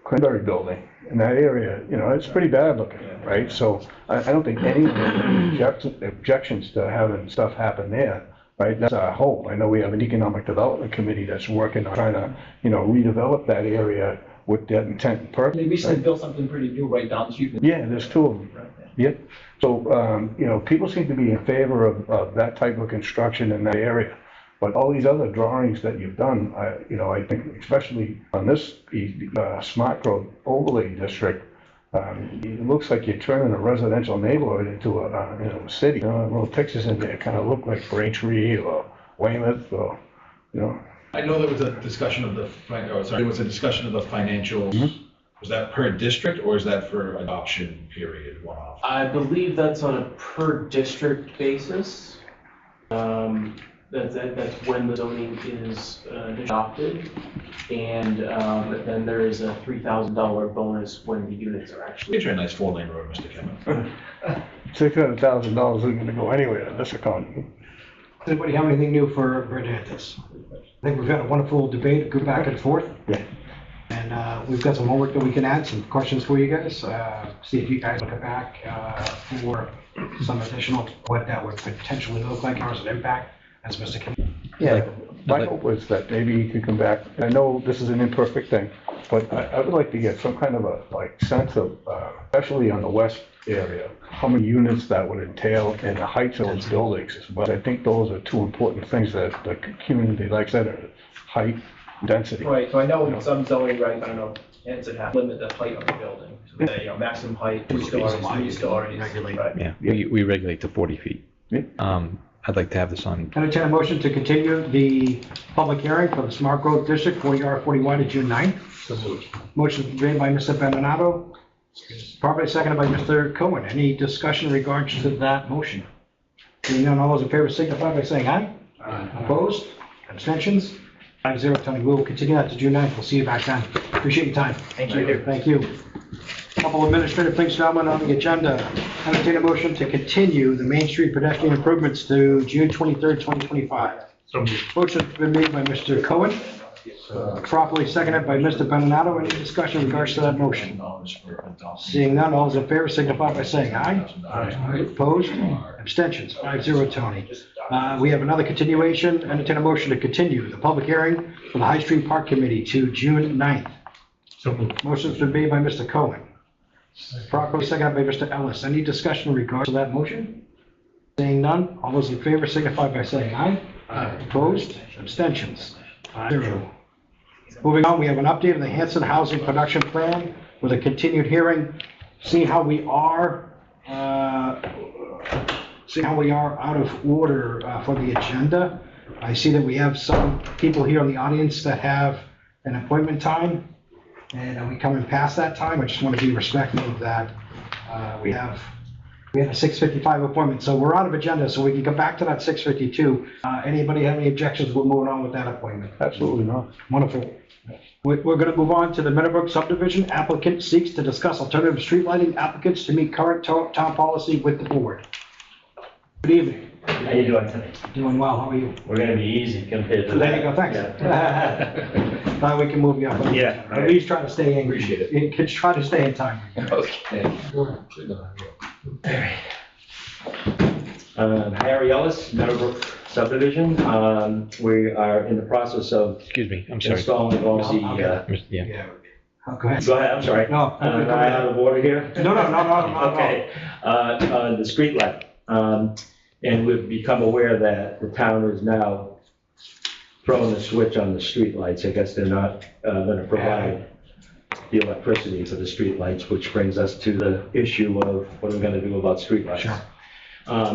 Cranberry building. In that area, it's pretty bad looking, right? So I don't think anyone has any objections to having stuff happen there, right? That's our hope. I know we have an economic development committee that's working on trying to, redevelop that area with that intent and purpose.
They recently built something pretty new right down the street.
Yeah, there's 2 of them.
Right.
Yep. So, people seem to be in favor of that type of construction in that area. But all these other drawings that you've done, I think especially on this smart growth overlay district, it looks like you're turning a residential neighborhood into a city. Little pictures in there kind of look like Braintree or Weymouth or,
I know there was a discussion of there was a discussion of the financial, was that per district or is that for adoption period one-off?
I believe that's on a per district basis. That's when the zoning is adopted. And but then there is a $3,000 bonus when the units are actually.
It's a nice 4-lane road, Mr. Kevin.
$600,000 isn't gonna go anywhere in this economy.
Does anybody have anything new for Hernandez? I think we've had a wonderful debate, go back and forth.
Yeah.
And we've got some homework that we can add, some questions for you guys. See if you guys look back for some additional, what that would potentially look like as an impact, as Mr. Kim.
Yeah, my hope was that maybe you could come back. I know this is an imperfect thing, but I would like to get some kind of a sense of, especially on the west area, how many units that would entail and the heights of those buildings. But I think those are two important things that the community likes, that are height, density.
Right, so I know in some zoning regs, I don't know, Hanson have limit the height of the building. So they, maximum height, 2 stories, 3 stories. Right.
Yeah, we regulate to 40 feet.
Yeah.
I'd like to have this on.
Entertain a motion to continue the public hearing for the Smart Growth District 40R41 to June 9th.
So moved.
Motion made by Mr. Benonato, properly seconded by Mr. Cohen. Any discussion in regards to that motion? Seeing none, all those in favor signify by saying aye. Aye. Opposed? Abstentions? 5-0, Tony. We will continue that to June 9th. We'll see you back then. Appreciate your time.
Thank you.
Thank you. Couple administrative things, gentlemen, on the agenda. Entertain a motion to continue the Main Street pedestrian improvements to June 23rd, 2025. Motion's been made by Mr. Cohen, properly seconded by Mr. Benonato. Any discussion in regards to that motion? Seeing none, all those in favor signify by saying aye. Aye. Opposed? Abstentions? 5-0, Tony. We have another continuation. Entertain a motion to continue the public hearing for the High Street Park Committee to June 9th. Motion's been made by Mr. Cohen, properly seconded by Mr. Ellis. Any discussion in regards to that motion? Seeing none, all those in favor signify by saying aye. Aye. Opposed? Abstentions? 5-0. Moving on, we have an update of the Hanson Housing Production Plan with a continued hearing. See how we are out of order for the agenda. I see that we have some people here in the audience that have an appointment time, and we coming past that time. I just want to be respectful of that. We have a 6:55 appointment, so we're out of agenda, so we can come back to that 6:52. Anybody have any objections? We're moving on with that appointment.
Absolutely not.
Wonderful. We're going to move on to the Meadowbrook subdivision. Applicant seeks to discuss alternative street lighting applicants to meet current town policy with the board. Good evening.
How you doing tonight?
Doing well. How are you?
We're gonna be easy compared to that.
There you go. Thanks.
Yeah.
Now we can move you up.
Yeah.
At least try to stay in.
Appreciate it.
It. Try to stay in time.
Okay. Harry Ellis, Meadowbrook subdivision. We are in the process of
Excuse me, I'm sorry.
installing all the.
Yeah.
Go ahead.
Go ahead. I'm sorry.
No.
Am I out of order here?
No.
Okay. The street light. And we've become aware that the town is now throwing the switch on the street lights. I guess they're not going to provide the electricity for the street lights, which brings us to the issue of what are we going to do about street lights.
Sure.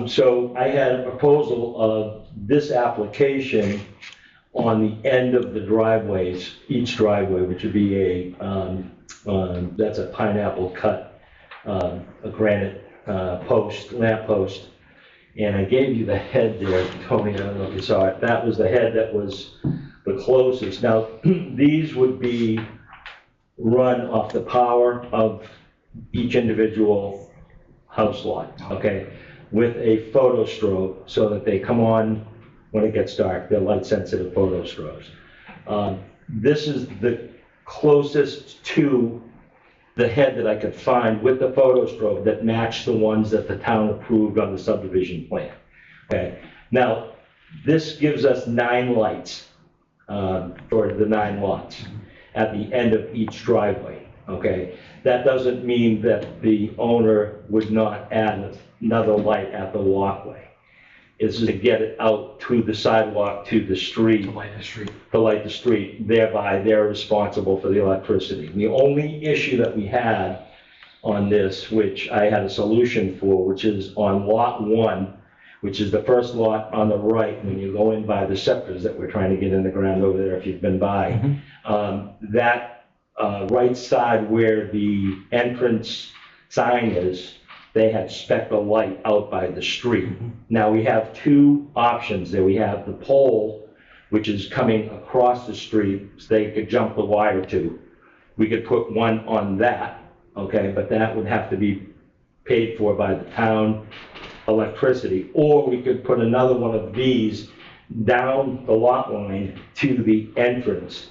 So I had a proposal of this application on the end of the driveways, each driveway, which would be that's a pineapple cut, a granite post, lamp post. And I gave you the head there, Tony, I don't know if you saw it. That was the head that was the closest. Now, these would be run off the power of each individual house lot, okay? With a photo strobe so that they come on when it gets dark. They're light sensitive photo strobes. This is the closest to the head that I could find with the photo strobe that matched the ones that the town approved on the subdivision plan. Okay. Now, this gives us 9 lights for the 9 lots at the end of each driveway. Okay. That doesn't mean that the owner would not add another light at the walkway. It's to get it out to the sidewalk, to the street.
To light the street.
To light the street. Thereby, they're responsible for the electricity. The only issue that we had on this, which I had a solution for, which is on lot 1, which is the first lot on the right when you go in by the scepters that we're trying to get in the ground over there if you've been by. That right side where the entrance sign is, they had spec a light out by the street. Now we have two options there. We have the pole, which is coming across the street, so they could jump the wire to. We could put one on that, okay, but that would have to be paid for by the town electricity. Or we could put another one of these down the lot line to the entrance.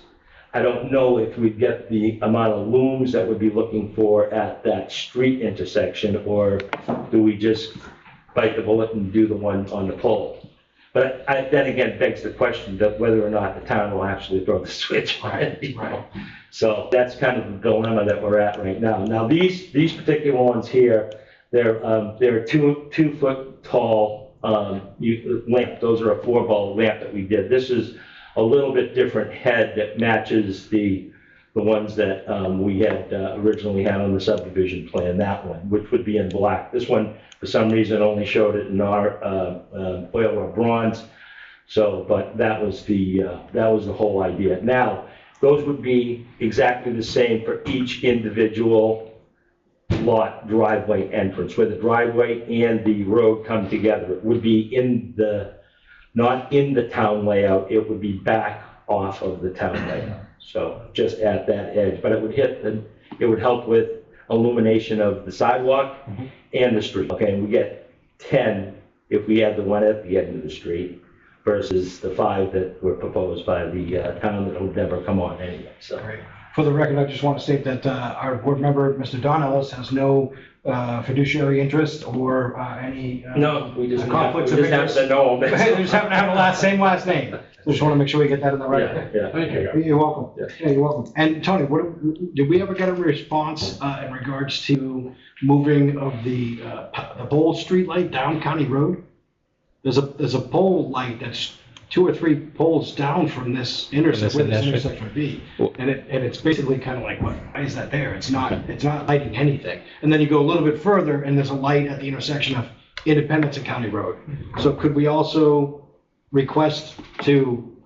I don't know if we'd get the amount of looms that we'd be looking for at that street intersection, or do we just bite the bullet and do the one on the pole? But that again begs the question that whether or not the town will actually throw the switch on it. You know? So that's kind of the dilemma that we're at right now. Now these particular ones here, they're 2 foot tall lamp. Those are a 4-ball lamp that we did. This is a little bit different head that matches the ones that we had originally had on the subdivision plan, that one, which would be in black. This one, for some reason, only showed it in our oil or bronze. So, but that was the whole idea. Now, those would be exactly the same for each individual lot driveway entrance, where the driveway and the road come together. It would be not in the town layout, it would be back off of the town layout. So just at that edge, but it would help with illumination of the sidewalk and the street. Okay, and we get 10 if we had the one at the end of the street versus the 5 that were proposed by the town that will never come on anyway. So.
Great. For the record, I just want to state that our board member, Mr. Don Ellis, has no fiduciary interest or any
no, we just
conflicts of interest.
Have to know them.
We just happen to have the same last name. Just want to make sure we get that in the record.
Yeah. Thank you.
You're welcome. Yeah, you're welcome. And Tony, did we ever get a response in regards to moving of the pole street light down County Road? There's a pole light that's 2 or 3 poles down from this intersection, where this intersection would be, and it's basically kind of like, why is that there? It's not lighting anything. And then you go a little bit further, and there's a light at the intersection of Independence and County Road. So could we also request to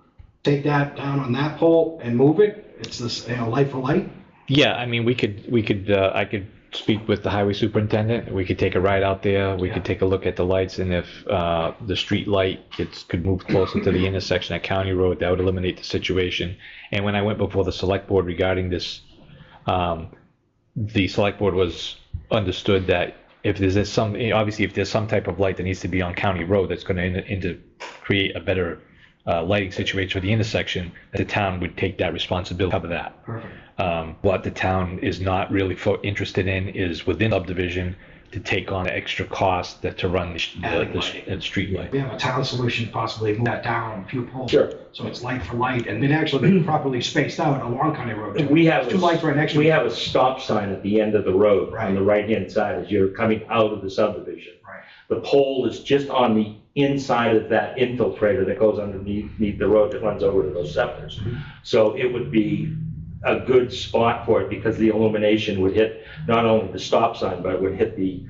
take that down on that pole and move it? It's this, light for light.
Yeah, I mean, I could speak with the highway superintendent. We could take a ride out there. We could take a look at the lights, and if the street light could move closer to the intersection at County Road, that would eliminate the situation. And when I went before the select board regarding this, the select board was understood that if there's some type of light that needs to be on County Road that's going to create a better lighting situation for the intersection, the town would take that responsibility to cover that.
Perfect.
What the town is not really interested in is within subdivision to take on the extra cost to run the street light.
We have a town solution to possibly move that down a few poles.
Sure.
So it's light for light, and it actually be properly spaced out along County Road. Too.
We have
2 lights right next to
We have a stop sign at the end of the road
right
on the right-hand side as you're coming out of the subdivision.
Right.
The pole is just on the inside of that infiltrator that goes underneath the road that runs over to those scepters. So it would be a good spot for it because the illumination would hit not only the stop sign, but it would hit the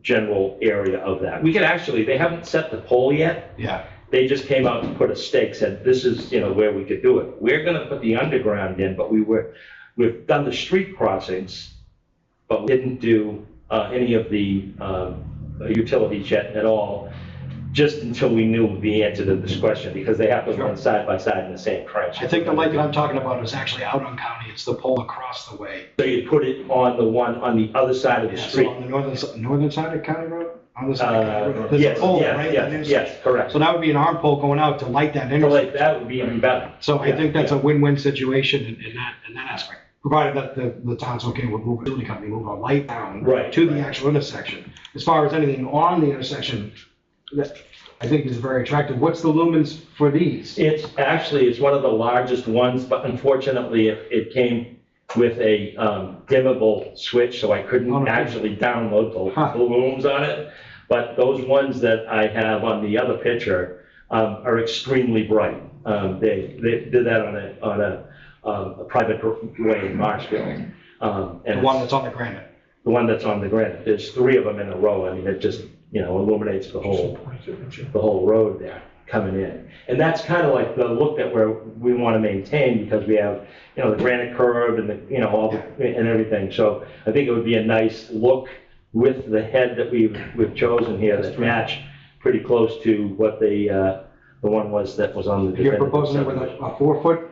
general area of that. We could actually, they haven't set the pole yet.
Yeah.
They just came out and put a stake, said this is, where we could do it. We're gonna put the underground in, but we've done the street crossings, but we didn't do any of the utilities yet at all, just until we knew the answer to this question, because they have to run side by side in the same trench.
I think the light that I'm talking about is actually out on County. It's the pole across the way.
So you put it on the one on the other side of the street.
So on the northern side of County Road? On the side of County Road? There's
Yes,
a pole, right?
yes, correct.
So that would be an arm pole going out to light that
So
intersection.
that would be even better.
So I think that's a win-win situation in that aspect. Provided that the town's okay with moving, the utility company move a light down to the actual intersection. As far as anything on the intersection, that I think is very attractive. What's the lumens for these?
It's one of the largest ones, but unfortunately it came with a dimmable switch, so I couldn't actually download the lumens on it. But those ones that I have on the other picture are extremely bright. They did that on a private way in Marshfield. And
the one that's on the granite.
The one that's on the granite. There's 3 of them in a row. I mean, it just illuminates the whole road there coming in. And that's kind of like the look that we want to maintain, because we have, the granite curve and and everything. So I think it would be a nice look with the head that we've chosen here that match pretty close to what the one was that was on the.
You're proposing with a 4 foot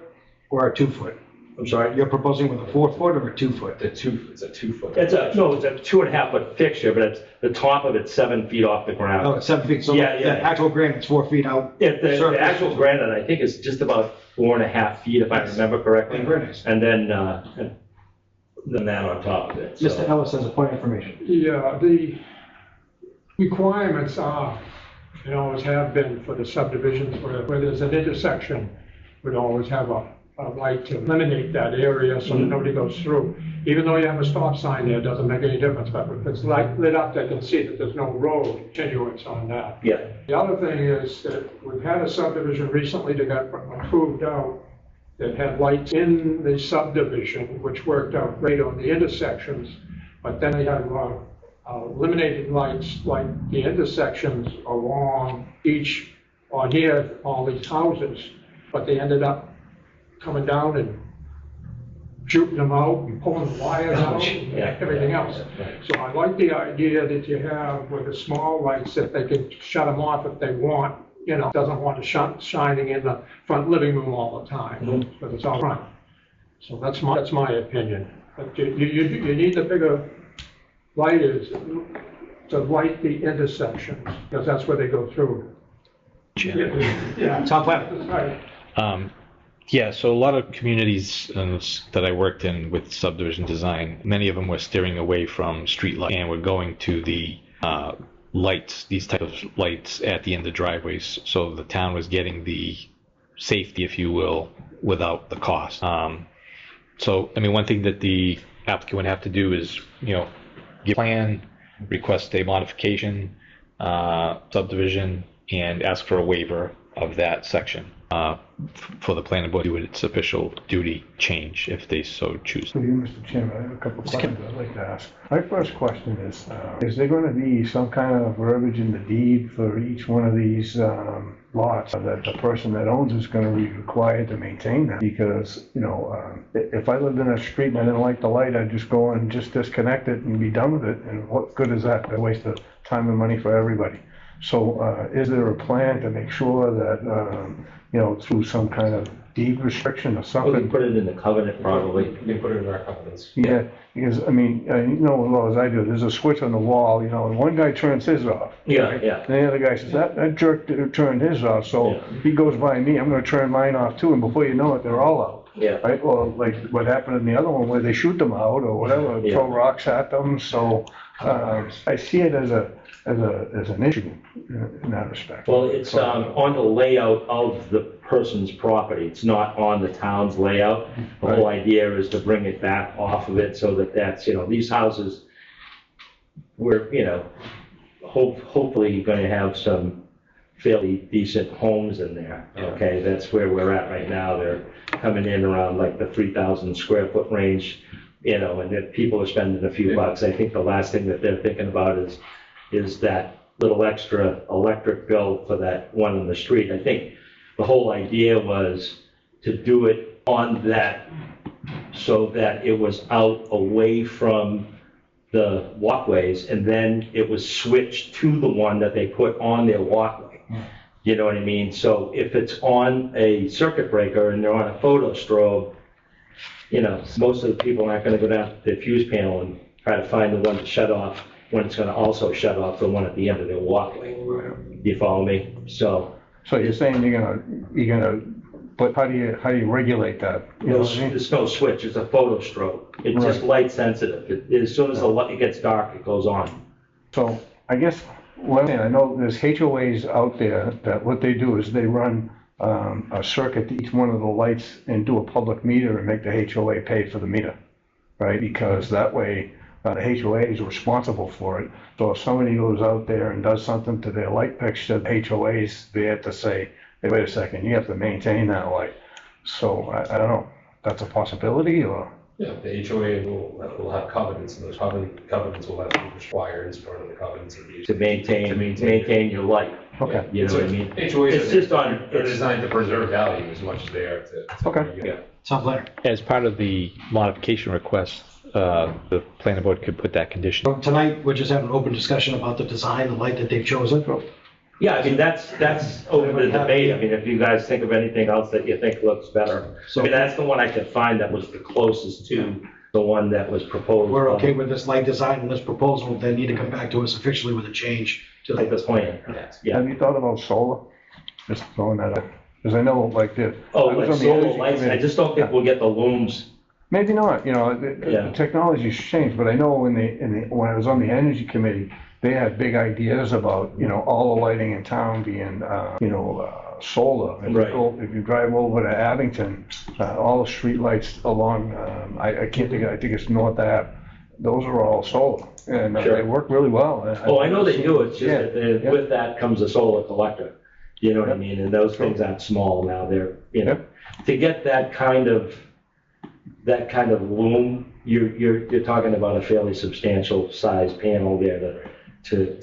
or a 2 foot?
I'm sorry?
You're proposing with a 4 foot or a 2 foot?
It's a 2 foot.
It's a 2.5 foot fixture, but the top of it's 7 feet off the ground.
Oh, it's 7 feet, so the actual granite's 4 feet out?
The actual granite, I think, is just about 4.5 feet, if I remember correctly. And then that on top of it.
Mr. Ellis has a point of information.
Yeah, the requirements are, and always have been for the subdivisions where there's an intersection, we'd always have a light to eliminate that area so that nobody goes through. Even though you have a stop sign there, it doesn't make any difference, but if it's lit up, they can see that there's no road continuance on that.
Yeah.
The other thing is that we've had a subdivision recently that got approved out that had lights in the subdivision, which worked out great on the intersections, but then they have eliminated lights like the intersections along all these houses, but they ended up coming down and shooting them out and pulling the wires out and everything else. So I like the idea that you have with the small lights that they can shut them off if they want, doesn't want to shining in the front living room all the time, because it's all front. So that's my opinion. But you need the bigger lighters to light the intersections, because that's where they go through.
Yeah, top left.
Yeah, so a lot of communities that I worked in with subdivision design, many of them were steering away from street lights and were going to the lights, these type of lights at the end of driveways. So the town was getting the safety, if you will, without the cost. So, I mean, one thing that the applicant would have to do is, get a plan, request a modification, subdivision, and ask for a waiver of that section. For the planning board to do its official duty change if they so choose.
For you, Mr. Chairman, I have a couple of questions I'd like to ask. My first question is there going to be some kind of verbiage in the deed for each one of these lots that the person that owns is going to be required to maintain that? Because, if I lived in a street and I didn't like the light, I'd just go and just disconnect it and be done with it. And what good is that? A waste of time and money for everybody. So is there a plan to make sure that, through some kind of deed restriction or something?
We can put it in the covenant, probably.
We can put it in our covenants.
Yeah, because, as I do, there's a switch on the wall, and one guy turns his off.
Yeah,
right?
yeah.
And the other guy says, that jerk turned his off, so he goes by me, I'm gonna turn mine off too, and before you know it, they're all out.
Yeah.
Right, or like what happened in the other one where they shoot them out or whatever, throw rocks at them, so I see it as an issue in that respect.
Well, it's on the layout of the person's property. It's not on the town's layout. The whole idea is to bring it back off of it so that that's, these houses, we're, hopefully going to have some fairly decent homes in there. Okay, that's where we're at right now. They're coming in around like the 3,000 square foot range, and that people are spending a few bucks. I think the last thing that they're thinking about is that little extra electric bill for that one on the street. I think the whole idea was to do it on that so that it was out away from the walkways, and then it was switched to the one that they put on their walkway. You know what I mean? So if it's on a circuit breaker and they're on a photo strobe, most of the people aren't going to go down to the fuse panel and try to find the one to shut off when it's going to also shut off the one at the end of their walkway. Do you follow me? So
you're saying you're gonna, but how do you regulate that?
There's no switch. It's a photo strobe. It's just light sensitive. As soon as it gets dark, it goes on.
So I guess one thing I know, there's HOAs out there that what they do is they run a circuit to each one of the lights and do a public meter and make the HOA pay for the meter, right? Because that way the HOA is responsible for it. So if somebody goes out there and does something to their light fixture, the HOA's there to say, hey, wait a second, you have to maintain that light. So I don't know, that's a possibility or?
Yeah, the HOA will have covenants, and those covenants will have to be required as part of the covenants of use.
To maintain your life.
Okay.
You know what I mean?
HOAs
It's just on,
they're designed to preserve value as much as they are to.
Okay.
Yeah.
Sounds like.
As part of the modification request, the planning board could put that condition.
Tonight, we're just having an open discussion about the design, the light that they've chosen.
yeah, I mean, that's open to debate. I mean, if you guys think of anything else that you think looks better. I mean, that's the one I could find that was the closest to the one that was proposed.
We're okay with this light design and this proposal, they need to come back to us officially with a change to
At this point, yeah.
Have you thought about solar? Just throwing that out. Because I know like the.
Oh,
I was
like
on the
solar
energy
lights, I
committee.
just don't think we'll get the looms.
Maybe not, you know,
Yeah.
the technology's changed, but I know when I was on the energy committee, they had big ideas about, you know, all the lighting in town being, solar. If you
Right.
if you drive over to Abington, all the street lights along, I can't think, I think it's North Ave, those are all solar, and
Sure.
they work really well.
Oh, I know they do, it's just
Yeah,
that
yeah.
with that comes a solar collector. You know what I mean? And those things aren't small now, they're, you know, to get that kind of loom, you're talking about a fairly substantial size panel there to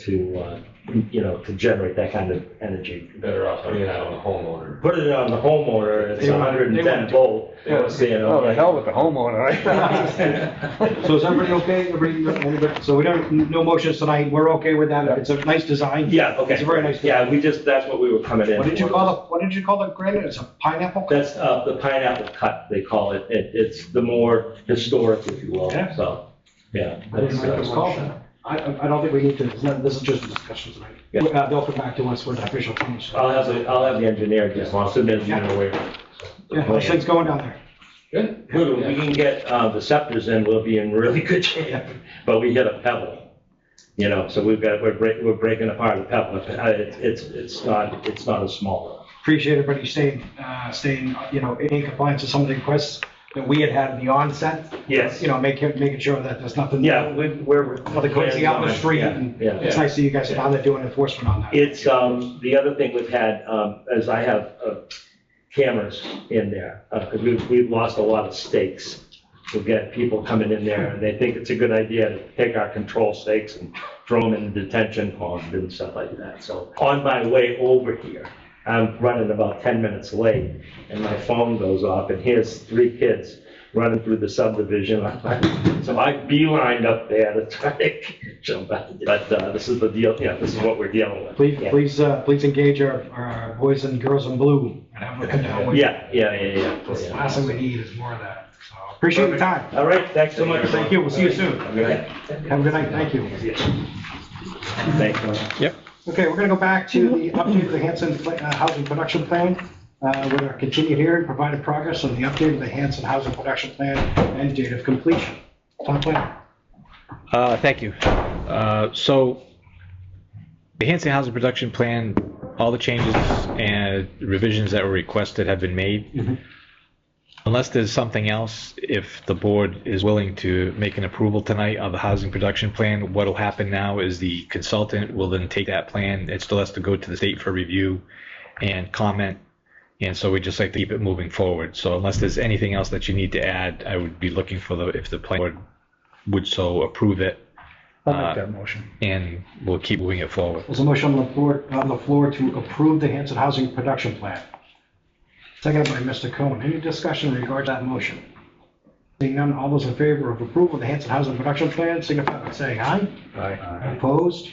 generate that kind of energy.
Better off putting it out on the homeowner.
Put it on the homeowner, it's
They want-
110 volt.
They want to see it.
Oh, the hell with the homeowner, right?
So is everybody okay? Everybody, so we don't, no motions tonight, we're okay with that, it's a nice design.
Yeah, okay.
It's a very nice design.
Yeah, that's what we were coming in.
What did you
for.
call the granite? It's a pineapple?
That's the pineapple cut, they call it. It's the more historic, if you will,
Yeah.
so, yeah.
I didn't know it was called that. I don't think we need to, this is just a discussion tonight.
Yeah.
They'll come back to us with the official change.
I'll have the engineer just submit.
Yeah.
Away.
Yeah, how's things going down there?
Good.
Good, we can get the scepters in, we'll be in really good shape, but we hit a pebble. You know, so we're breaking apart a pebble. It's not a small one.
Appreciate everybody staying, in compliance with some of the requests that we had at the onset.
Yes.
You know, making sure that there's nothing.
Yeah, we're.
Nothing crazy out in the street,
Yeah,
and
yeah.
it's nice that you guys are down there doing enforcement on that.
It's, the other thing we've had, is I have cameras in there, because we've lost a lot of stakes. We've got people coming in there, and they think it's a good idea to take our control stakes and throw them in the detention pond and stuff like that. So on my way over here, I'm running about 10 minutes late, and my phone goes off, and here's 3 kids running through the subdivision. So I beelined up there to try to jump out. But this is the deal, this is what we're dealing with.
Please engage our boys and girls in blue and have them come down with you.
Yeah.
That's the last thing we need is more of that. So appreciate your time.
All right, thanks so much.
Thank you. We'll see you soon.
Have a good night.
Have a good night. Thank you.
Thanks.
Yep.
Okay, we're going to go back to the update of the Hanson Housing Production Plan. We're going to continue here and provide progress on the update of the Hanson Housing Production Plan and date of completion. Town planner.
Thank you. So the Hanson Housing Production Plan, all the changes and revisions that were requested have been made.
Mm-hmm.
Unless there's something else, if the board is willing to make an approval tonight of the housing production plan, what'll happen now is the consultant will then take that plan. It still has to go to the state for review and comment. And so we just like to keep it moving forward. So unless there's anything else that you need to add, I would be looking for if the planning board would so approve it.
I'll make that motion.
And we'll keep moving it forward.
There's a motion on the floor to approve the Hanson Housing Production Plan. Seconded by Mr. Cohen. Any discussion in regard to that motion? Seeing none, all those in favor of approval of the Hanson Housing Production Plan, signify by saying aye.
Aye.
Opposed?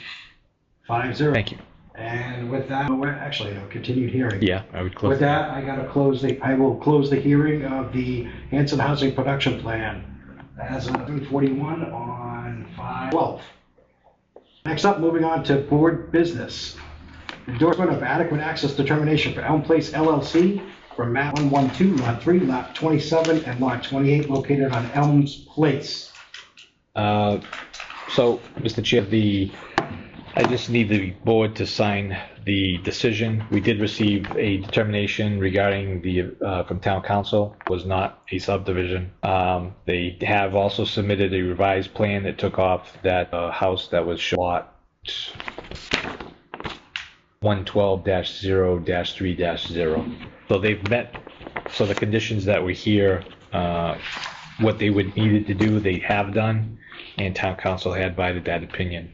5-0.
Thank you.
And with that, actually, a continued hearing.
Yeah, I would close.
With that, I will close the hearing of the Hanson Housing Production Plan as of 3:41 on 5/12. Next up, moving on to board business. Endorsement of adequate access determination for Elm Place LLC for map 112, lot 3, lot 27, and lot 28 located on Elms Place.
So, Mr. Chair, I just need the board to sign the decision. We did receive a determination regarding from town council, was not a subdivision. They have also submitted a revised plan that took off that house that was lot 112-0-3-0. So they've met, so the conditions that were here what they would needed to do, they have done, and town council had provided that opinion.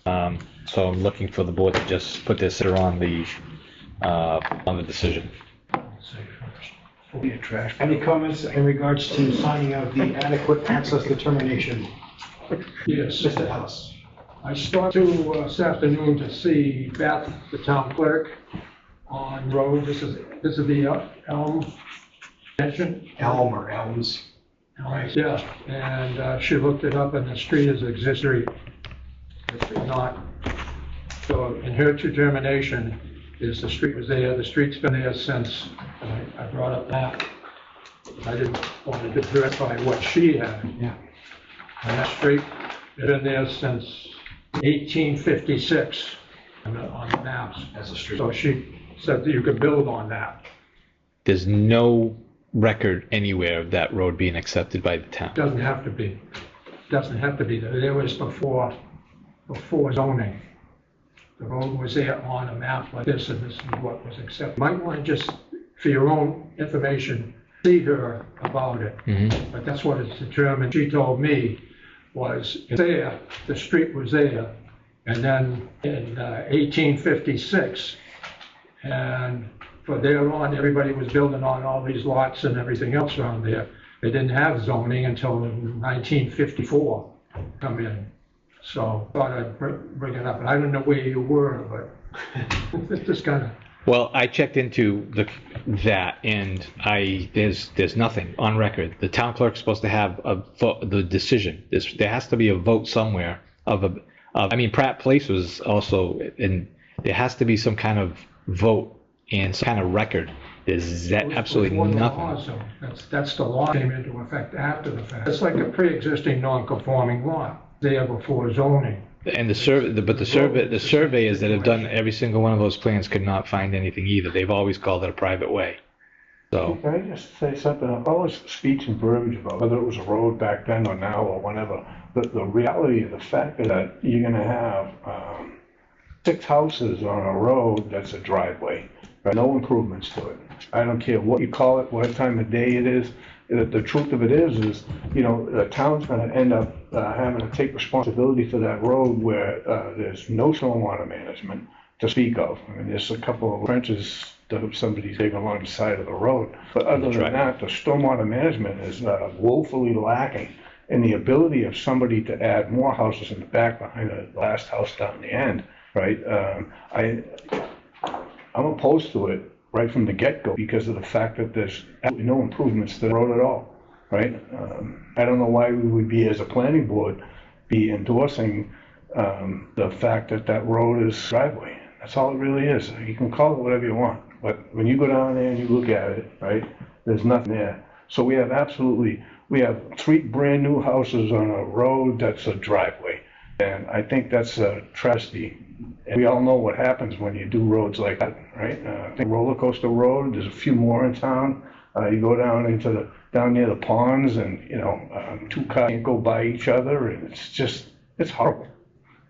So I'm looking for the board to just put this on the decision.
Any comments in regards to signing of the adequate access determination?
Yes.
Mr. Ellis.
I stopped to this afternoon to see Beth, the town clerk, on road. This is the Elm mention.
Elm or Elms.
Yeah, and she looked it up, and the street is existing. It's not. So in her determination is the street was there. The street's been there since I brought up that. I didn't want to verify what she had.
Yeah.
And that street has been there since 1856 on the maps.
As a street.
So she said that you could build on that.
There's no record anywhere of that road being accepted by the town.
Doesn't have to be. Doesn't have to be. There was before zoning. The road was there on a map like this, and this is what was accepted. Might want to just, for your own information, see her about it.
Mm-hmm.
But that's what it's determined. She told me was there, the street was there, and then in 1856, and from there on, everybody was building on all these lots and everything else around there. They didn't have zoning until 1954 come in. So I thought I'd bring it up. And I don't know where you were, but it's just kind of.
Well, I checked into that, and there's nothing on record. The town clerk's supposed to have the decision. There has to be a vote somewhere I mean, Pratt Place was also, and there has to be some kind of vote and some kind of record. There's absolutely nothing.
Law, so that's the law came into effect after the fact. It's like a pre-existing non-conforming lot there before zoning.
And the surveyors that have done every single one of those plans could not find anything either. They've always called it a private way. So.
Can I just say something? All this speech and verbiage about whether it was a road back then or now or whenever, the reality of the fact is that you're going to have 6 houses on a road that's a driveway, right? No improvements to it. I don't care what you call it, what time of day it is. The truth of it is, you know, the town's going to end up having to take responsibility for that road where there's no stormwater management to speak of. I mean, there's a couple of trenches that somebody's digging along the side of the road. But other than that, the stormwater management is woefully lacking. And the ability of somebody to add more houses in the back behind the last house down the end, right? I'm opposed to it right from the get-go because of the fact that there's absolutely no improvements to the road at all, right? I don't know why we would be, as a planning board, be endorsing the fact that that road is driveway. That's all it really is. You can call it whatever you want, but when you go down there and you look at it, right, there's nothing there. So we have 3 brand new houses on a road that's a driveway. And I think that's a tragedy. And we all know what happens when you do roads like that, right? I think Roller Coaster Road, there's a few more in town. You go down near the ponds and, you know, 2 cars can't go by each other. And it's horrible.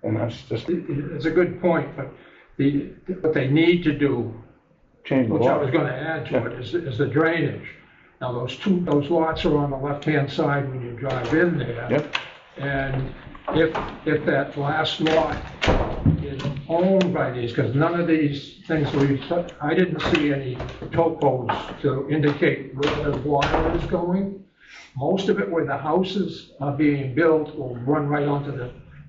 And that's just.
It's a good point, but what they need to do,
change the
which
law.
I was going to add to it, is the drainage. Now, those lots are on the left-hand side when you drive in there.
Yep.
And if that last lot is owned by these, because none of these things I didn't see any topos to indicate where the water is going. Most of it where the houses are being built will run right onto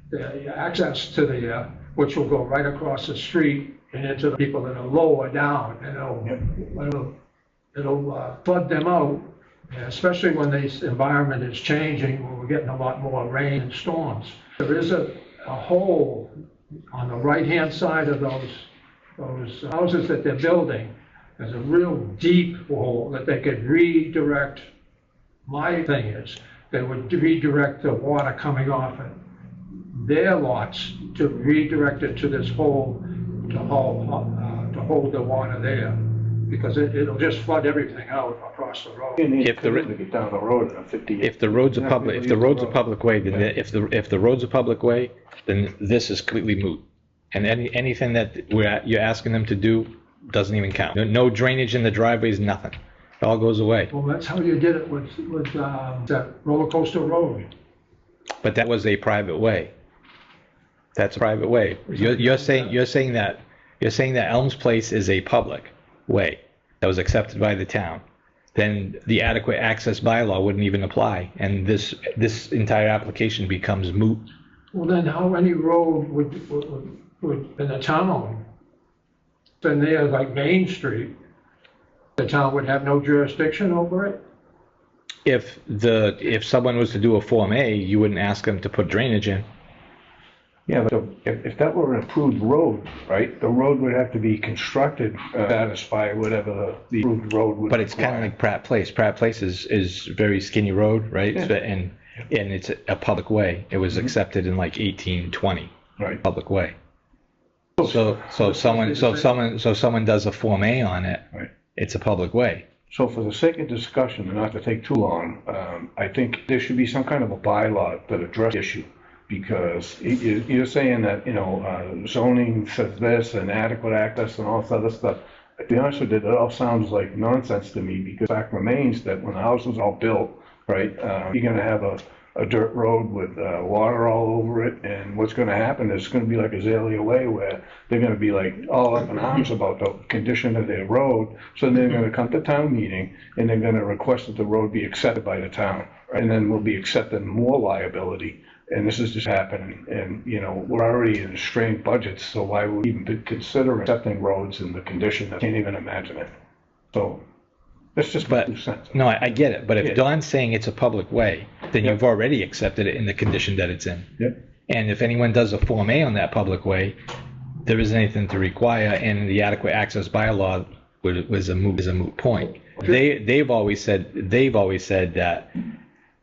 the access to the, which will go right across the street and into the people that are lower down, and it'll flood them out, especially when this environment is changing, when we're getting a lot more rain and storms. There is a hole on the right-hand side of those houses that they're building. There's a real deep hole that they could redirect. My thing is, they would redirect the water coming off of their lots to redirect it to this hole to hold the water there, because it'll just flood everything out across the road.
If the road's a public way, then if the road's a public way, then this is completely moot. And anything that you're asking them to do doesn't even count. No drainage in the driveways, nothing. It all goes away.
Well, that's how you did it with that roller coaster road.
But that was a private way. That's a private way. You're saying that Elms Place is a public way that was accepted by the town. Then the adequate access bylaw wouldn't even apply, and this entire application becomes moot.
Well, then how any road would in the town, then there, like Main Street, the town would have no jurisdiction over it?
If someone was to do a Form A, you wouldn't ask them to put drainage in.
Yeah, but if that were an approved road, right, the road would have to be constructed, satisfy whatever the approved road would.
But it's kind of like Pratt Place. Pratt Place is very skinny road, right?
Yeah.
And it's a public way. It was accepted in like 1820.
Right.
Public way. So if someone does a Form A on it,
right,
it's a public way.
So for the sake of discussion, and not to take too long, I think there should be some kind of a bylaw that addresses the issue. Because you're saying that, zoning says this and adequate access and all this other stuff. To be honest with you, that all sounds like nonsense to me, because the fact remains that when the house was all built, right, you're going to have a dirt road with water all over it, and what's going to happen is it's going to be like Azalea Way, where they're going to be like all up in arms about the condition of their road. So they're going to come to town meeting and they're going to request that the road be accepted by the town, right? And then we'll be accepting more liability. And this is just happening, and we're already in strained budgets, so why would we even consider accepting roads in the condition that I can't even imagine it? So that's just my 2 cents.
No, I get it, but if Don's saying it's a public way, then you've already accepted it in the condition that it's in.
Yep.
And if anyone does a Form A on that public way, there isn't anything to require, and the adequate access bylaw was a moot point. They've always said that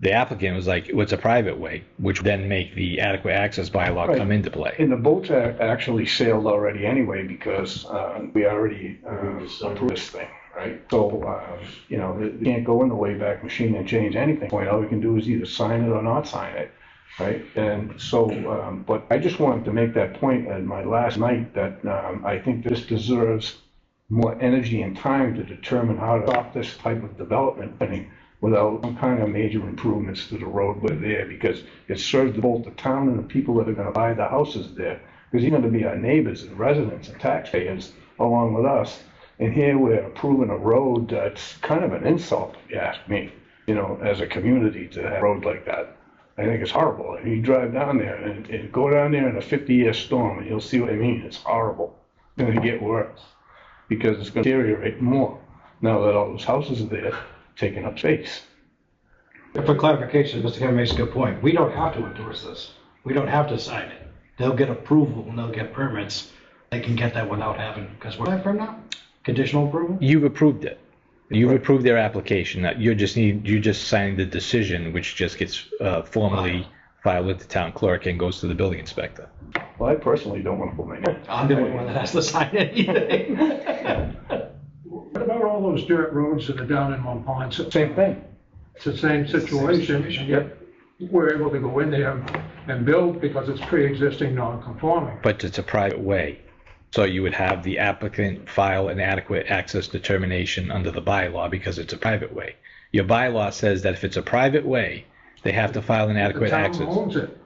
the applicant was like, it's a private way, which would then make the adequate access bylaw come into play.
And the boats actually sailed already anyway, because we already approved this thing, right? So, you can't go in the Wayback Machine and change anything. All we can do is either sign it or not sign it, right? And so, but I just wanted to make that point at my last night that I think this deserves more energy and time to determine how to stop this type of development without some kind of major improvements to the road there, because it serves both the town and the people that are going to buy the houses there, because they're going to be our neighbors and residents and taxpayers along with us. And here we're approving a road that's kind of an insult, if you ask me, as a community, to have a road like that. I think it's horrible. And you drive down there and go down there in a 50-year storm, and you'll see what I mean. It's horrible. It's going to get worse, because it's going to deteriorate more now that all those houses are there, taking up space.
For clarification, Mr. Kevin makes a good point. We don't have to endorse this. We don't have to sign it. They'll get approval and they'll get permits. They can get that without having, because we're for now? Conditional approval?
You've approved it. You've approved their application. You just signed the decision, which just gets formally filed with the town clerk and goes to the building inspector.
Well, I personally don't want to put my name.
I'm the only one that has to sign anything.
What about all those dirt roads that are down in Monpont?
Same thing.
It's the same situation, and yet we're able to go in there and build because it's pre-existing non-conforming.
But it's a private way. So you would have the applicant file an adequate access determination under the bylaw because it's a private way. Your bylaw says that if it's a private way, they have to file an adequate access.
The town owns it.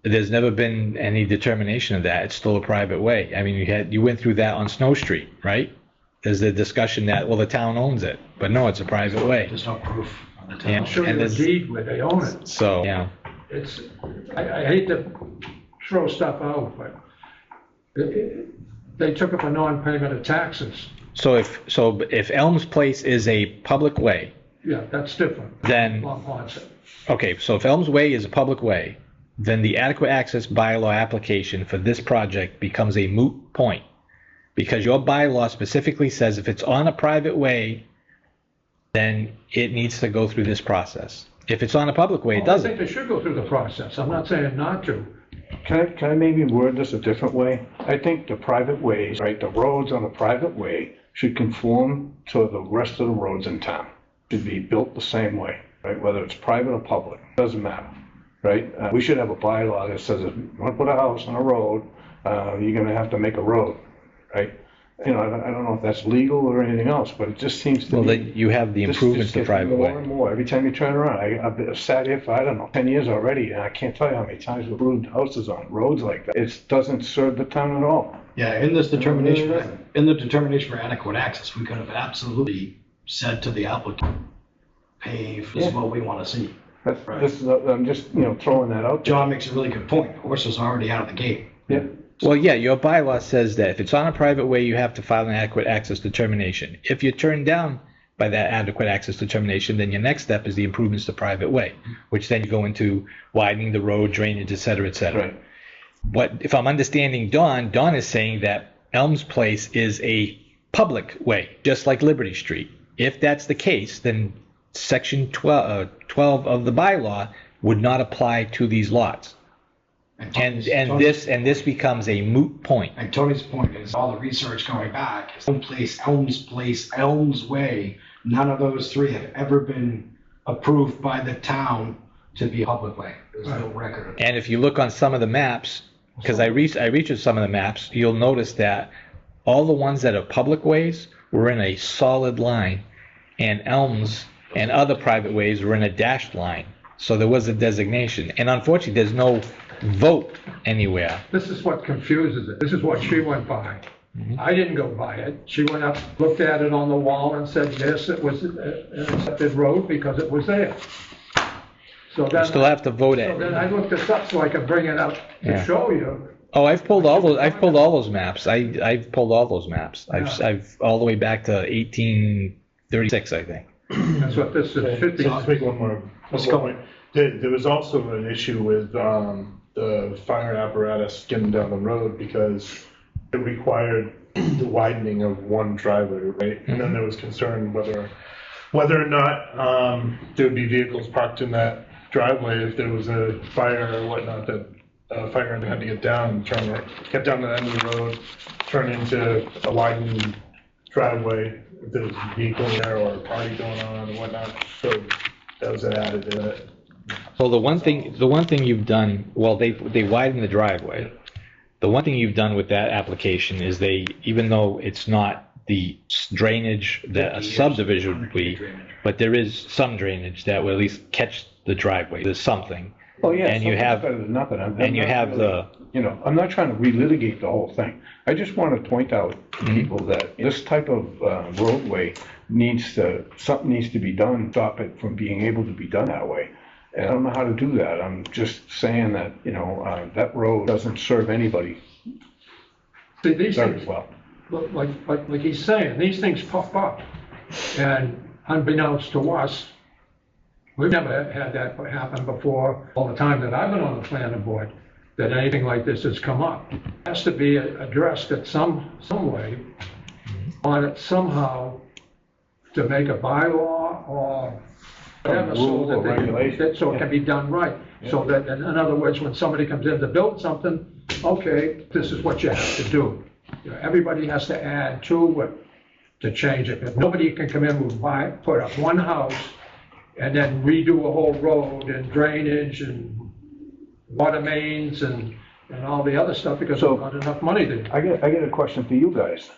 There's never been any determination of that. It's still a private way. I mean, you went through that on Snow Street, right? There's the discussion that, well, the town owns it, but no, it's a private way.
There's no proof on the town.
I'll show you a deed where they own it.
So, yeah.
I hate to throw stuff out, but they took up a non-payment of taxes.
So if Elms Place is a public way.
Yeah, that's different.
Then, okay, so if Elms Way is a public way, then the adequate access bylaw application for this project becomes a moot point. Because your bylaw specifically says if it's on a private way, then it needs to go through this process. If it's on a public way, it doesn't.
I think they should go through the process. I'm not saying not to.
Can I maybe word this a different way? I think the private ways, right, the roads on a private way should conform to the rest of the roads in town. Should be built the same way, right? Whether it's private or public, doesn't matter, right? We should have a bylaw that says if you want to put a house on a road, you're going to have to make a road, right? you know, I don't know if that's legal or anything else, but it just seems to
Well,
me.
that you have the
this
improvements
just
to
gets
private
more
way.
and more every time you turn around. I've sat here for, I don't know, 10 years already, and I can't tell you how many times we've moved houses on roads like that. It doesn't serve the town at all.
Yeah, in this determination, in the determination for adequate access, we could have absolutely said to the applicant, pave, this is what we want to see.
I'm just, you know, throwing that out there.
John makes a really good point. Horse is already out of the gate.
Yeah.
Well, yeah, your bylaw says that if it's on a private way, you have to file an adequate access determination. If you're turned down by that adequate access determination, then your next step is the improvements to private way, which then you go into widening the road, drainage, et cetera, et cetera.
Right.
What, if I'm understanding Don is saying that Elms Place is a public way, just like Liberty Street. If that's the case, then section 12 of the bylaw would not apply to these lots. And this becomes a moot point.
And Tony's point is all the research going back, Elms Place, Elms Way, none of those three have ever been approved by the town to be a public way. There's no record of it.
And if you look on some of the maps, because I researched some of the maps, you'll notice that all the ones that are public ways were in a solid line, and Elms and other private ways were in a dashed line. So there was a designation. And unfortunately, there's no vote anywhere.
This is what confuses it. This is what she went by. I didn't go by it. She went up, looked at it on the wall and said, yes, it was an accepted road because it was there. So then
You still have to vote
So
it.
then I looked this up so I could bring it up to
Yeah.
show you.
Oh, I've pulled all those maps. I've pulled all those maps. I've all the way back to 1836, I think.
That's what this is. Should be.
Just make one more point. There was also an issue with the fire apparatus getting down the road because it required the widening of one driveway, right? And then there was concern whether or not there would be vehicles parked in that driveway if there was a fire or whatnot, that fire engine had to get down and get down to the end of the road, turn into a widened driveway if there was a vehicle there or a party going on and whatnot. So that was added to it.
Well, the one thing you've done, well, they widened the driveway. The one thing you've done with that application is even though it's not the drainage that a subdivision would be, but there is some drainage that will at least catch the driveway. There's something.
Oh, yeah.
And you have,
better than nothing.
and you have the,
You know, I'm not trying to relitigate the whole thing. I just want to point out to people that this type of roadway something needs to be done, stop it from being able to be done that way. And I don't know how to do that. I'm just saying that, you know, that road doesn't serve anybody
See, these
very
things,
well.
like he's saying, these things pop up. And unbeknownst to us, we've never had that happen before, all the time that I've been on the planning board, that anything like this has come up. It has to be addressed at some way, on it somehow, to make a bylaw or whatever,
Rule or regulation.
so it can be done right. So that, in other words, when somebody comes in to build something, okay, this is what you have to do. You know, everybody has to add to it to change it. But nobody can come in and put up one house and then redo a whole road and drainage and water mains and all the other stuff because there's not enough money there.
I get a question for you guys.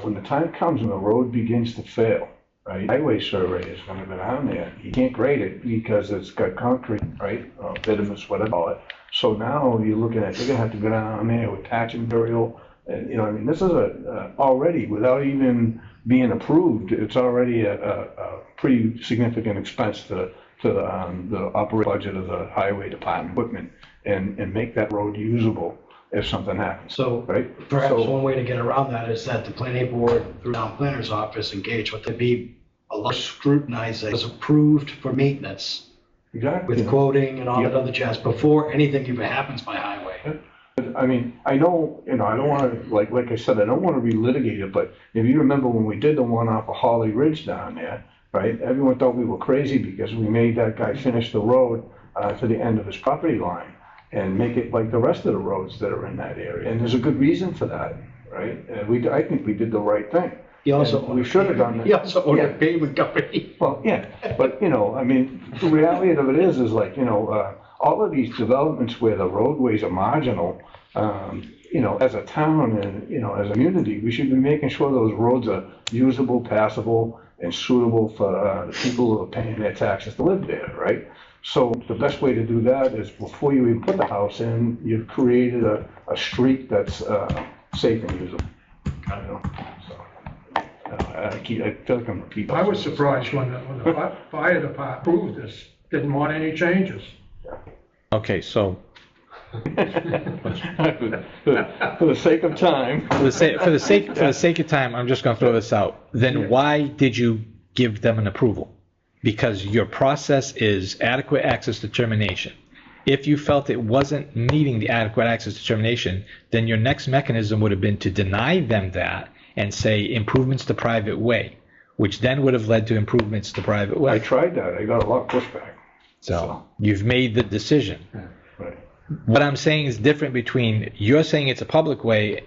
When the time comes when the road begins to fail, right? Highway survey is going to go down there. You can't grade it because it's got concrete, right? Bituminous, whatever you call it. So now you're looking at, you're going to have to go down there with attaching material. And, you know, I mean, this is already, without even being approved, it's already a pretty significant expense to the operating budget of the highway department equipment and make that road usable if something happens.
So
right?
perhaps one way to get around that is that the planning board, through town planner's office, engage with to be a lot scrutinized, as approved for maintenance.
Exactly.
With quoting and all that other jazz before anything even happens by highway.
I mean, I know, you know, I don't want to, like I said, I don't want to relitigate it, but if you remember when we did the one off of Holly Ridge down there, right, everyone thought we were crazy because we made that guy finish the road to the end of his property line and make it like the rest of the roads that are in that area. And there's a good reason for that, right? I think we did the right thing. We should have done that.
He also owned a pavement company.
Well, yeah, but, you know, I mean, the reality of it is like, you know, all of these developments where the roadways are marginal, as a town and, as a community, we should be making sure those roads are usable, passable, and suitable for the people who are paying their taxes to live there, right? So the best way to do that is before you even put the house in, you've created a street that's safe and usable. I feel like I'm repeating.
I was surprised when the fire department approved this, didn't want any changes.
Okay, so
For the sake of time.
for the sake of time, I'm just going to throw this out. Then why did you give them an approval? Because your process is adequate access determination. If you felt it wasn't meeting the adequate access determination, then your next mechanism would have been to deny them that and say improvements to private way, which then would have led to improvements to private way.
I tried that. I got a lot of pushback.
So you've made the decision.
Right.
What I'm saying is different between you're saying it's a public way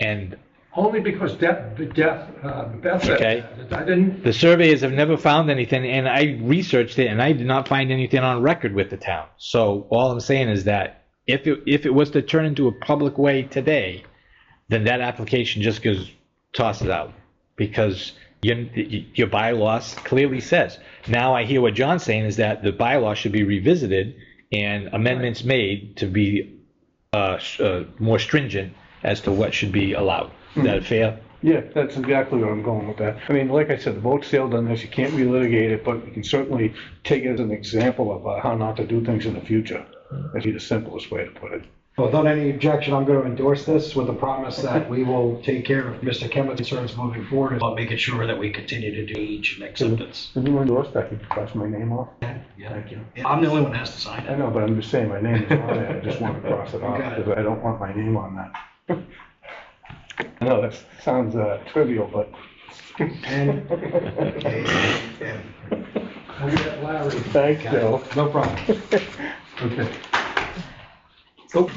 and
Only because Beth said
Okay.
that. I didn't,
the surveyors have never found anything, and I researched it and I did not find anything on record with the town. So all I'm saying is that if it was to turn into a public way today, then that application just goes, toss it out, because your bylaws clearly says. Now I hear what John's saying is that the bylaw should be revisited and amendments made to be more stringent as to what should be allowed. Is that fair?
Yeah, that's exactly where I'm going with that. I mean, like I said, the vote sailed on this. You can't relitigate it, but you can certainly take it as an example of how not to do things in the future. That'd be the simplest way to put it.
Well, without any objection, I'm going to endorse this with the promise that we will take care of Mr. Kemet's concerns moving forward about making sure that we continue to do each and acceptance.
If you endorse that, you can cross my name off.
Yeah, thank you. I'm the only one that has to sign
I
it.
know, but I'm just saying my name is on there. I just want to cross it off
Got it.
because I don't want my name on that. I know that sounds trivial, but.
And,
we got Larry.
Thanks, Joe.
no problem.
Okay.
Oh.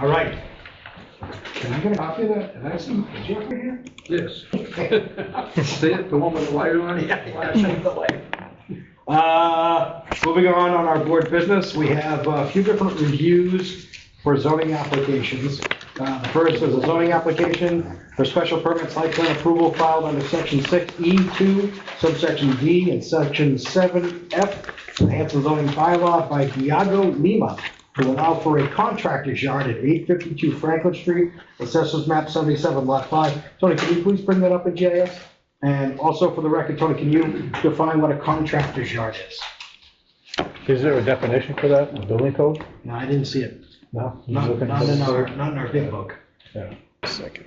All right. Can I get a copy of that? Did I see, did you have it here?
Yes. See it, the one with the light on? Flashing the light.
Moving on our board business, we have a few different reviews for zoning applications. The first is a zoning application for special permit site plan approval filed under section 6E2, subsection D, and section 7F of the Hanson zoning bylaw by Diego Lima to allow for a contractor's yard at 852 Franklin Street, Assessors Map 77, Lot 5. Tony, can you please bring that up in GIS? And also for the record, Tony, can you define what a contractor's yard is?
Is there a definition for that in the building code?
No, I didn't see it.
No?
Not in our big book.
Yeah.
Second.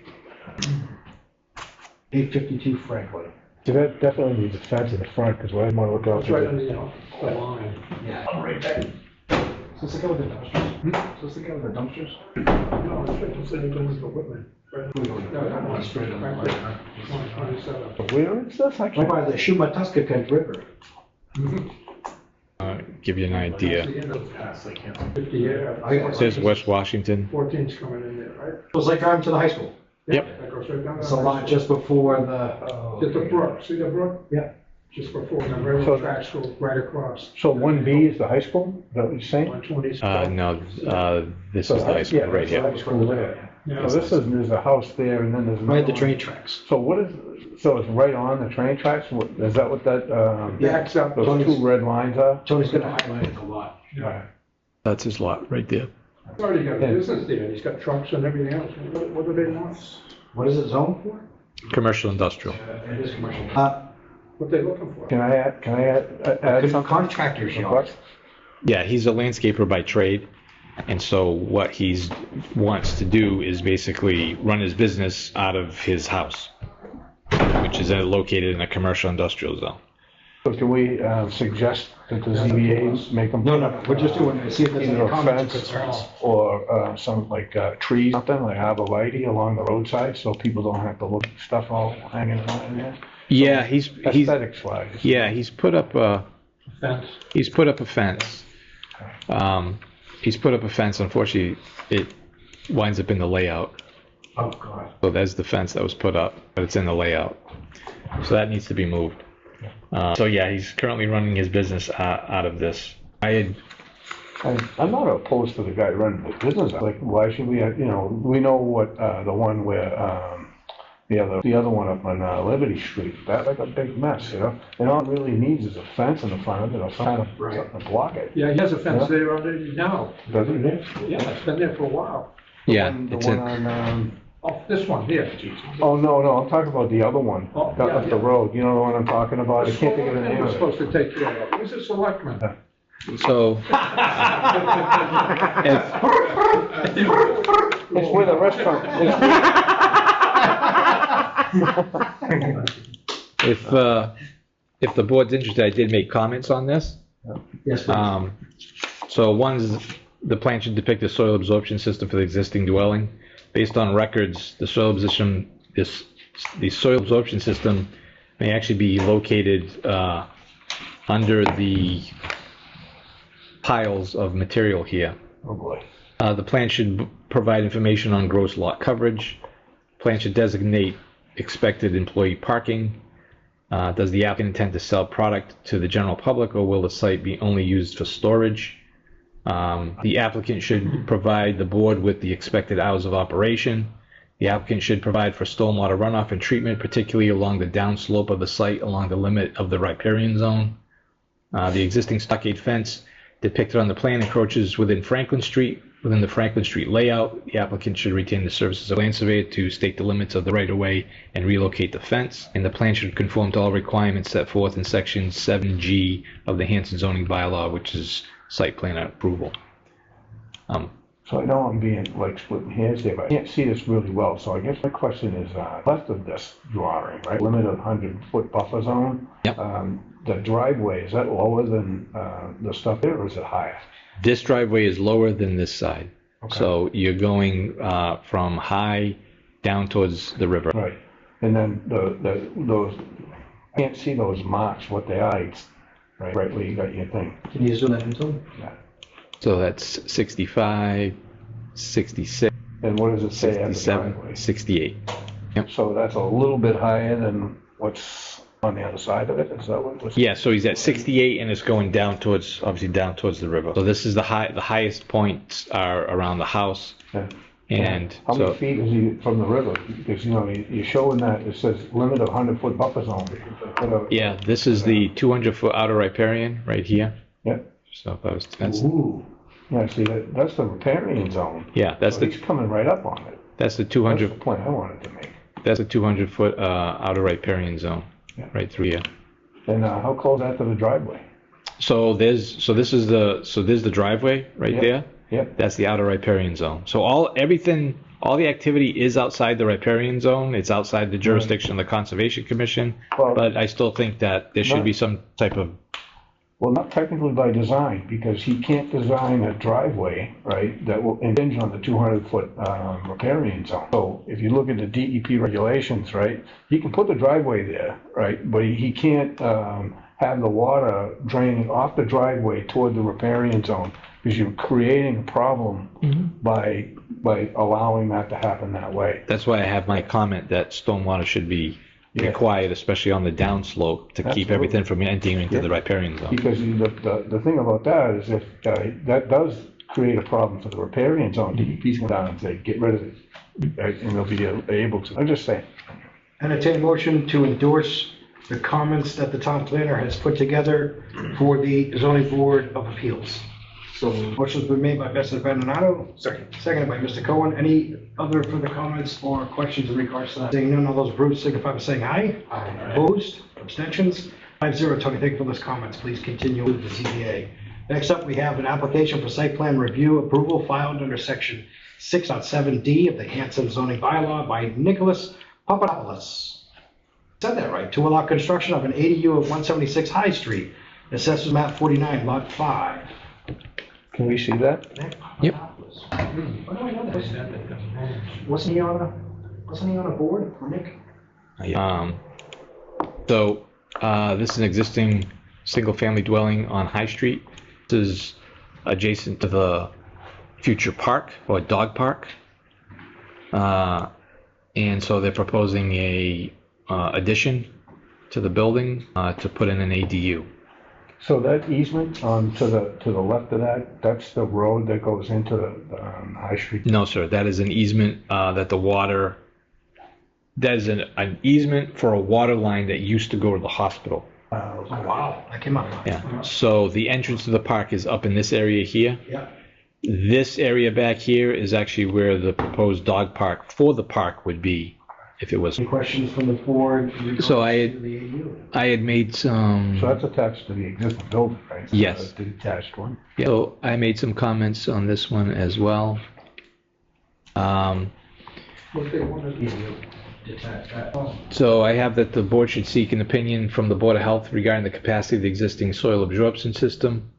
852 Franklin.
So that definitely needs a fence in the front because I want to look out
It's right on
for
the line.
Yeah. I'm right back. Is this the guy with the dumpsters? Is this the guy with the dumpsters?
No, it's just anything with the Whitman. No, that one's straight on the line. 127.
the. Where is this? I
Right
can't.
by the Shumatuskakent River.
Give you an idea.
That's the end of past, like, 50 years.
It says West Washington.
14's coming in there, right?
It was like driving to the high school.
Yep.
That goes right down.
It's a lot just before the,
Just the brook, see the brook?
Yeah.
Just before the railroad tracks go right across.
So 1B is the high school? Is that what you're saying?
120's.
No, this is the high school right here.
High school there.
Yeah.
So there's a house there and then there's.
right at the
another
train
one.
tracks.
So it's right on the train tracks? Is that what that,
Backs up.
those two red lines are?
Tony's gonna highlight it a lot.
Yeah.
That's his lot right there.
He's already got a business there, he's got trucks and everything else. What do they want?
What is it zoned for?
Commercial industrial.
It is commercial.
What they looking for?
Can I add something?
Contractor's yard.
Yeah, he's a landscaper by trade, and so what he wants to do is basically run his business out of his house, which is located in a commercial industrial zone.
So can we suggest that the ZBA make them?
No, we're just doing it, see if there's
Either
any
a
comments or
fence
concerns.
or some like trees, something like arborvitae along the roadside, so people don't have to look at stuff all hanging out in there.
Yeah, he's
Aesthetics wise.
yeah he's put up a
Fence.
he's put up a fence. He's put up a fence. Unfortunately, it winds up in the layout.
Oh, God.
So that's the fence that was put up, but it's in the layout. So that needs to be moved. So yeah, he's currently running his business out of this. I had
I'm not opposed to the guy running the business. Like, why should we have, we know what, the one where, the other one up on Liberty Street, that's like a big mess, And all it really needs is a fence in the front of it or some kind of something to block it.
Yeah, he has a fence there already now.
Does he?
Yeah, it's been there for a while.
Yeah,
The
it's
one
a,
on,
Oh, this one here.
oh, no, I'm talking about the other one,
Oh,
down
yeah,
up the
yeah.
road. You know the one I'm talking about? I can't think of the name
We're
of it.
supposed to take care of. Who's the selectman?
so,
It's where the restaurant is.
if the board's interested, I did make comments on this.
Yes, please.
So one's, the plan should depict a soil absorption system for the existing dwelling. Based on records, the soil absorption system may actually be located under the piles of material here.
Oh, boy.
The plan should provide information on gross lot coverage. Plan should designate expected employee parking. Does the applicant intend to sell product to the general public, or will the site be only used for storage? The applicant should provide the board with the expected hours of operation. The applicant should provide for stormwater runoff and treatment, particularly along the downslope of the site along the limit of the riparian zone. The existing stockade fence depicted on the plan encroaches within Franklin Street. Within the Franklin Street layout, the applicant should retain the services of land surveyor to state the limits of the right-of-way and relocate the fence. And the plan should conform to all requirements set forth in Section 7G of the Hanson zoning bylaw, which is site plan approval.
So I know I'm being like splitting hairs here, but I can't see this really well. So I guess my question is, left of this drawing, right? Limit of 100-foot buffer zone.
Yep.
The driveway, is that lower than the stuff there, or is it higher?
This driveway is lower than this side.
Okay.
So you're going from high down towards the river.
Right. And then those, I can't see those marks, what they are. It's right where you got your thing.
Can you zoom that into him?
Yeah.
So that's 65, 66,
And what does it say at the
67,
driveway?
68.
So that's a little bit higher than what's on the other side of it? Is that what was?
Yeah, so he's at 68 and it's going down towards, obviously down towards the river. So this is the highest points are around the house.
Yeah.
And
How
so,
many feet is he from the river? Because, you're showing that it says limit of 100-foot buffer zone.
yeah, this is the 200-foot outer riparian right here.
Yeah.
So that's,
Ooh. Yeah, see, that's the riparian zone.
yeah, that's
So
the,
he's coming right up on it.
that's the
That's
200,
the point I wanted to make.
that's the 200-foot outer riparian zone,
Yeah.
right through here.
And how close is that to the driveway?
So there's the driveway right
Yep.
there.
Yep.
That's the outer riparian zone. So all the activity is outside the riparian zone. It's outside the jurisdiction of the Conservation Commission.
Well,
But I still think that there should
Right.
be some type of,
Well, not technically by design, because he can't design a driveway, right, that will impinge on the 200-foot riparian zone. So if you look at the DEP regulations, right, he can put the driveway there, right, but he can't have the water draining off the driveway toward the riparian zone, because you're creating a problem by allowing that to happen that way.
that's why I have my comment that stormwater should be
Yeah.
required, especially on the downslope, to keep
Absolutely.
everything from entering into
Yeah.
the riparian zone.
Because the thing about that is if that does create a problem for the riparian zone, DEP's going down and say, get rid of it, right, and they'll be able to. I'm just saying.
Entertain a motion to endorse the comments that the town planner has put together for the zoning board of appeals. So motion's been made by Mr. Bernardo. Seconded by Mr. Cohen. Any other further comments or questions in regards to that? Seeing none, all those approved signify by saying aye. Aye. Opposed? Abstentions? 5-0. Tony, thank you for those comments. Please continue with the ZBA. Next up, we have an application for site plan review approval filed under section 6.7D of the Hanson zoning bylaw by Nicholas Papadopoulos. Said that right. To allow construction of an ADU at 176 High Street, assessors map 49, lot 5.
Can we see that?
Yep.
Oh, no, I know that. Wasn't he on a board, Nick?
So this is an existing single-family dwelling on High Street. This is adjacent to the future park or dog park. And so they're proposing a addition to the building to put in an ADU.
So that easement to the left of that, that's the road that goes into the High Street?
No, sir, that is an easement that the water, that is an easement for a water line that used to go to the hospital.
Oh, wow, that came up.
Yeah, so the entrance to the park is up in this area here.
Yeah.
This area back here is actually where the proposed dog park for the park would be, if it was.
Any questions from the board?
So I
to the ADU?
had made some.
So that's attached to the existing building, right?
Yes.
The detached one.
Yeah, so I made some comments on this one as well.
What they want to do.
So I have that the board should seek an opinion from the Board of Health regarding the capacity of the existing soil absorption system.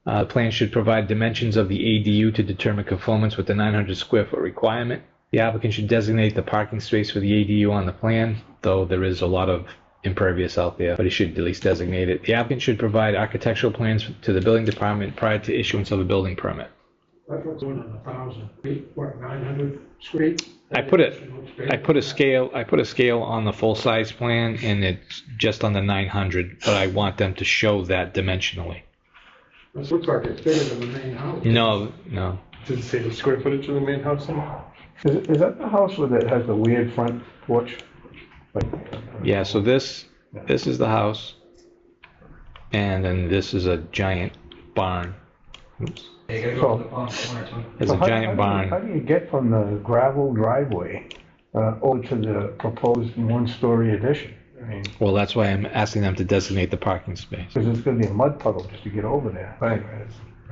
The plan should provide dimensions of the ADU to determine conformance with the 900 square foot requirement. The applicant should designate the parking space for the ADU on the plan, though there is a lot of impervious out there, but he should at least designate it. The applicant should provide architectural plans to the building department prior to issuance of a building permit.
That was 1,000 feet, what, 900 square feet?
I put a scale on the full size plan, and it's just on the 900, but I want them to show that dimensionally.
This looks like it's bigger than the main house.
No.
Does it say the square footage of the main house somehow?
Is that the house that has the weird front porch?
Yeah, so this is the house, and then this is a giant barn. Oops. There's a giant barn.
How do you get from the gravel driveway over to the proposed one-story addition? I mean,
Well, that's why I'm asking them to designate the parking space.
because it's going to be a mud puddle just to get over there.
Right.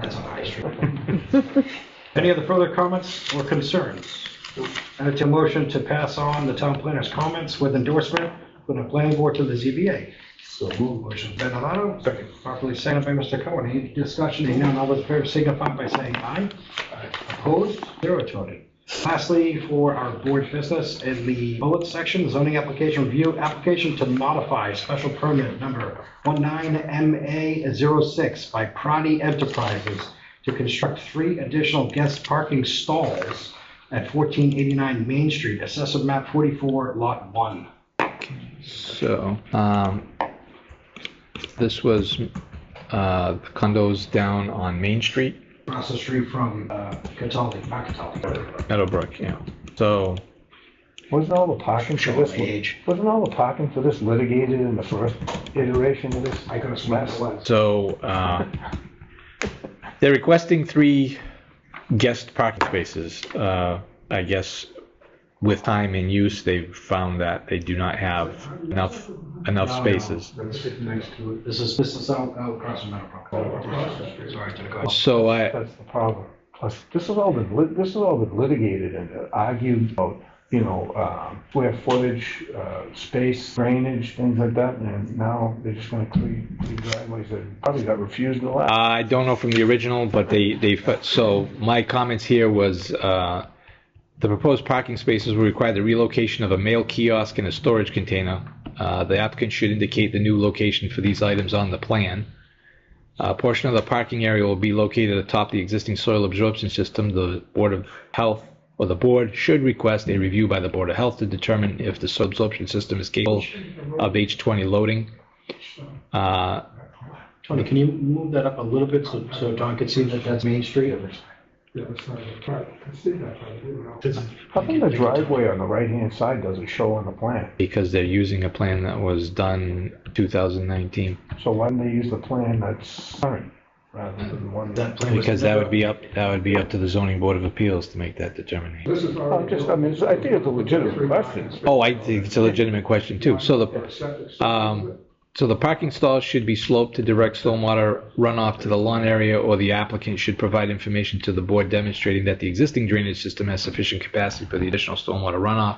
That's on High Street. Any other further comments or concerns? Entertain a motion to pass on the town planner's comments with endorsement from the planning board to the ZBA.
So move.
Motion Ben Arado,
Second.
properly seconded by Mr. Cohen. Any discussion? Hearing none, all those in favor signify by saying aye. Opposed? Zero voted. Lastly, for our board business, in the bullet section, zoning application review, application to modify special permit number 19MA06 by Prati Enterprises to construct 3 additional guest parking stalls at 1489 Main Street, assessor map 44, lot 1.
So, this was condos down on Main Street.
Across the street from Cataldi, not Cataldi.
Meadowbrook, yeah. So,
Wasn't all the parking for
Showing
this?
my age.
Wasn't all the parking for this litigated in the first iteration of this?
I could have sworn it was.
so they're requesting 3 guest parking spaces. I guess with time and use, they've found that they do not have enough spaces.
That's next to it.
This is out across from Meadowbrook. Sorry, to the go.
So
That's the problem. Plus, this has all been litigated and argued about, square footage, space, drainage, things like that, and now they're just gonna clear driveways that probably got refused a lot.
I don't know from the original, but so my comments here was, the proposed parking spaces will require the relocation of a mail kiosk and a storage container. The applicant should indicate the new location for these items on the plan. A portion of the parking area will be located atop the existing soil absorption system. The Board of Health, or the board, should request a review by the Board of Health to determine if the soil absorption system is capable of H20 loading.
Tony, can you move that up a little bit so Don can see that that's Main Street?
Yeah, it's not a part. I see that, but I didn't know.
How come the driveway on the right-hand side doesn't show on the plan?
Because they're using a plan that was done 2019.
So why didn't they use the plan that's current rather than one?
Because that would be up to the zoning board of appeals to make that determination.
This is
I think it's a legitimate question.
Oh, I think it's a legitimate question too. So the parking stalls should be sloped to direct stormwater runoff to the lawn area, or the applicant should provide information to the board demonstrating that the existing drainage system has sufficient capacity for the additional stormwater runoff.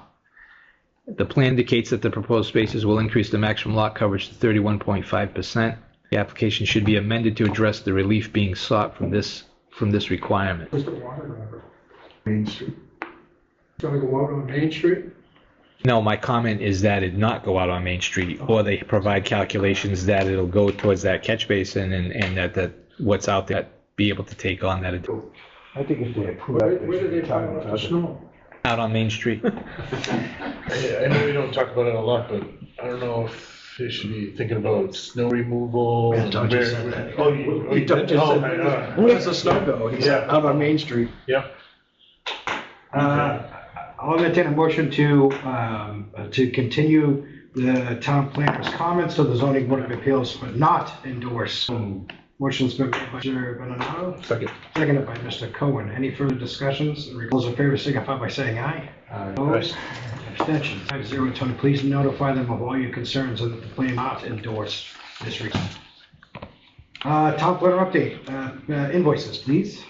The plan indicates that the proposed spaces will increase the maximum lot coverage to 31.5%. The application should be amended to address the relief being sought from this requirement.
Where's the water going?
Main Street.
It's gonna go out on Main Street?
No, my comment is that it not go out on Main Street, or they provide calculations that it'll go towards that catch basin and that what's out there be able to take on that.
I think if they approve that,
Where
they
do
should
they
tie
pile
it
up the
up.
snow?
Out on Main Street.
I know we don't talk about it a lot, but I don't know if They should be thinking about snow removal.
Yeah, Doug just said that.
Oh, you
Doug just
oh,
said
my
that.
God.
Where's the snow go? He's
Yeah.
out on Main Street.
Yep.
I'll entertain a motion to continue the town planner's comments to the zoning board of appeals, but not endorse. Motion's been made by Mr. Benonato,
Second.
seconded by Mr. Cohen. Any further discussions? Those in favor signify by saying aye. Opposed? Abstentions? 5-0. Tony, please notify them of all your concerns and that the plan not endorse this reason. Town planner update, invoices, please.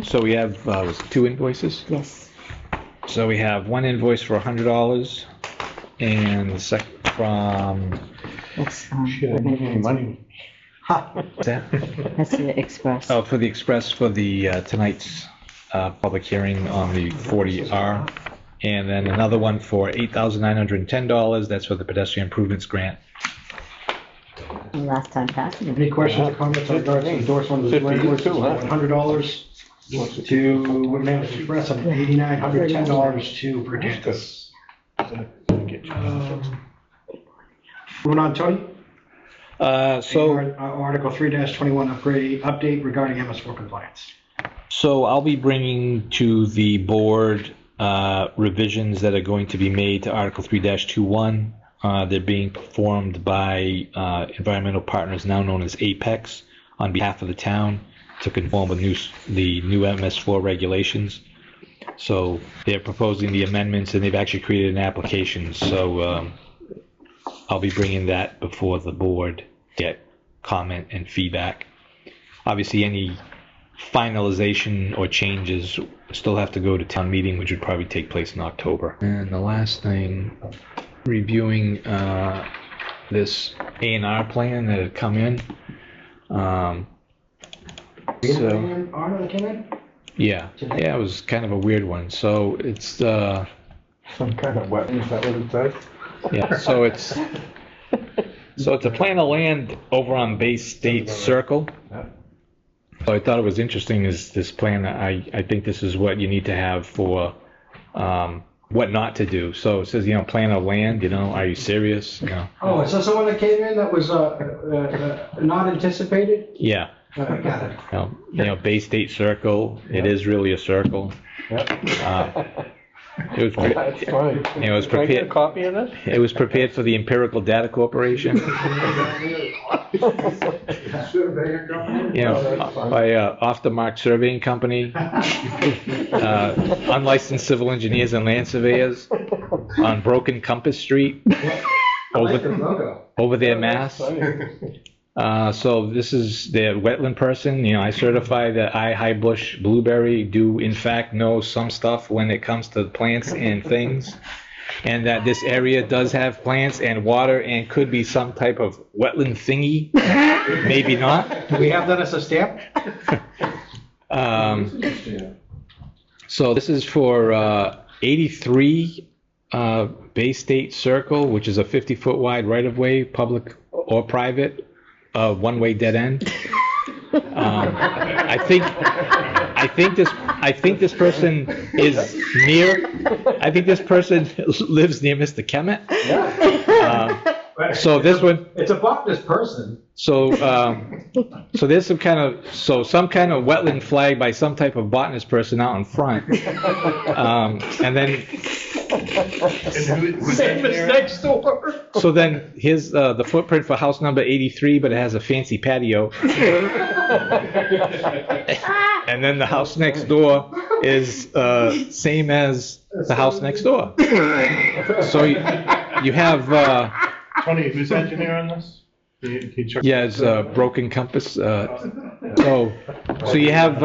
So we have, was it 2 invoices?
Yes.
So we have one invoice for $100 and the second from,
That's,
Shit, I don't need any money.
what's that?
that's the express.
Oh, for the express for the tonight's public hearing on the 40R. And then another one for $8,910. That's for the pedestrian improvements grant.
Last time passed.
Any questions or comments on regards to endorsement of the invoices? $100 to Woodman Express and $8,910 to Virginius. Moving on, Tony. Article 3-21 update regarding MS4 compliance.
So I'll be bringing to the board revisions that are going to be made to Article 3-21. They're being performed by environmental partners now known as Apex on behalf of the town to conform with the new MS4 regulations. So they're proposing the amendments and they've actually created an application. So I'll be bringing that before the board, get comment and feedback. Obviously any finalization or changes still have to go to town meeting, which would probably take place in October. And the last thing, reviewing this A&R plan that had come in. Yeah, it was kind of a weird one. So it's
Some kind of weapon, is that what it says?
yeah, so it's a plan of land over on Bay State Circle. So I thought it was interesting is this plan. I think this is what you need to have for what not to do. So it says, plan of land, are you serious?
Oh, is this the one that came in that was not anticipated?
Yeah.
I got it.
Bay State Circle, it is really a circle. It was
That's fine.
it was
Can I get a
prepared.
copy of this?
It was prepared for the Empirical Data Corporation.
Surveyor company?
By Off the Mark Surveying Company, unlicensed civil engineers and land surveyors on Broken Compass Street, over there, Mass. So this is their wetland person. I certify that I, High Bush Blueberry, do in fact know some stuff when it comes to plants and things, and that this area does have plants and water and could be some type of wetland thingy. Maybe not.
Do we have that as a stamp?
So this is for 83 Bay State Circle, which is a 50-foot wide right-of-way, public or private. One-way dead end. I think this person is near. I think this person lives near Mr. Kemet. So this one.
It's a botanist person.
So there's some kind of wetland flag by some type of botanist person out in front, and then.
Same as next door.
So then here's the footprint for house number 83, but it has a fancy patio. And then the house next door is same as the house next door. So you have.
Tony, who's engineer on this?
Yeah, it's Broken Compass. So you have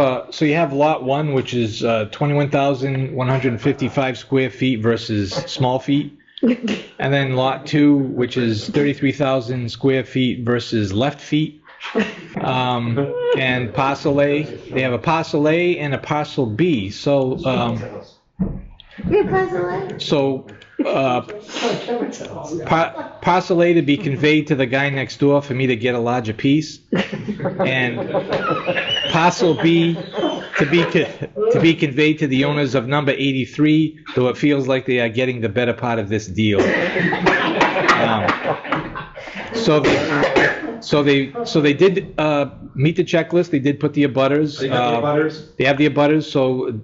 lot 1, which is 21,155 square feet versus small feet, and then lot 2, which is 33,000 square feet versus left feet. And parcel A, they have a parcel A and a parcel B. So parcel A to be conveyed to the guy next door for me to get a larger piece, and parcel B to be conveyed to the owners of number 83, though it feels like they are getting the better part of this deal. So they did meet the checklist. They did put the abutters.
They got the abutters?
They have the abutters. So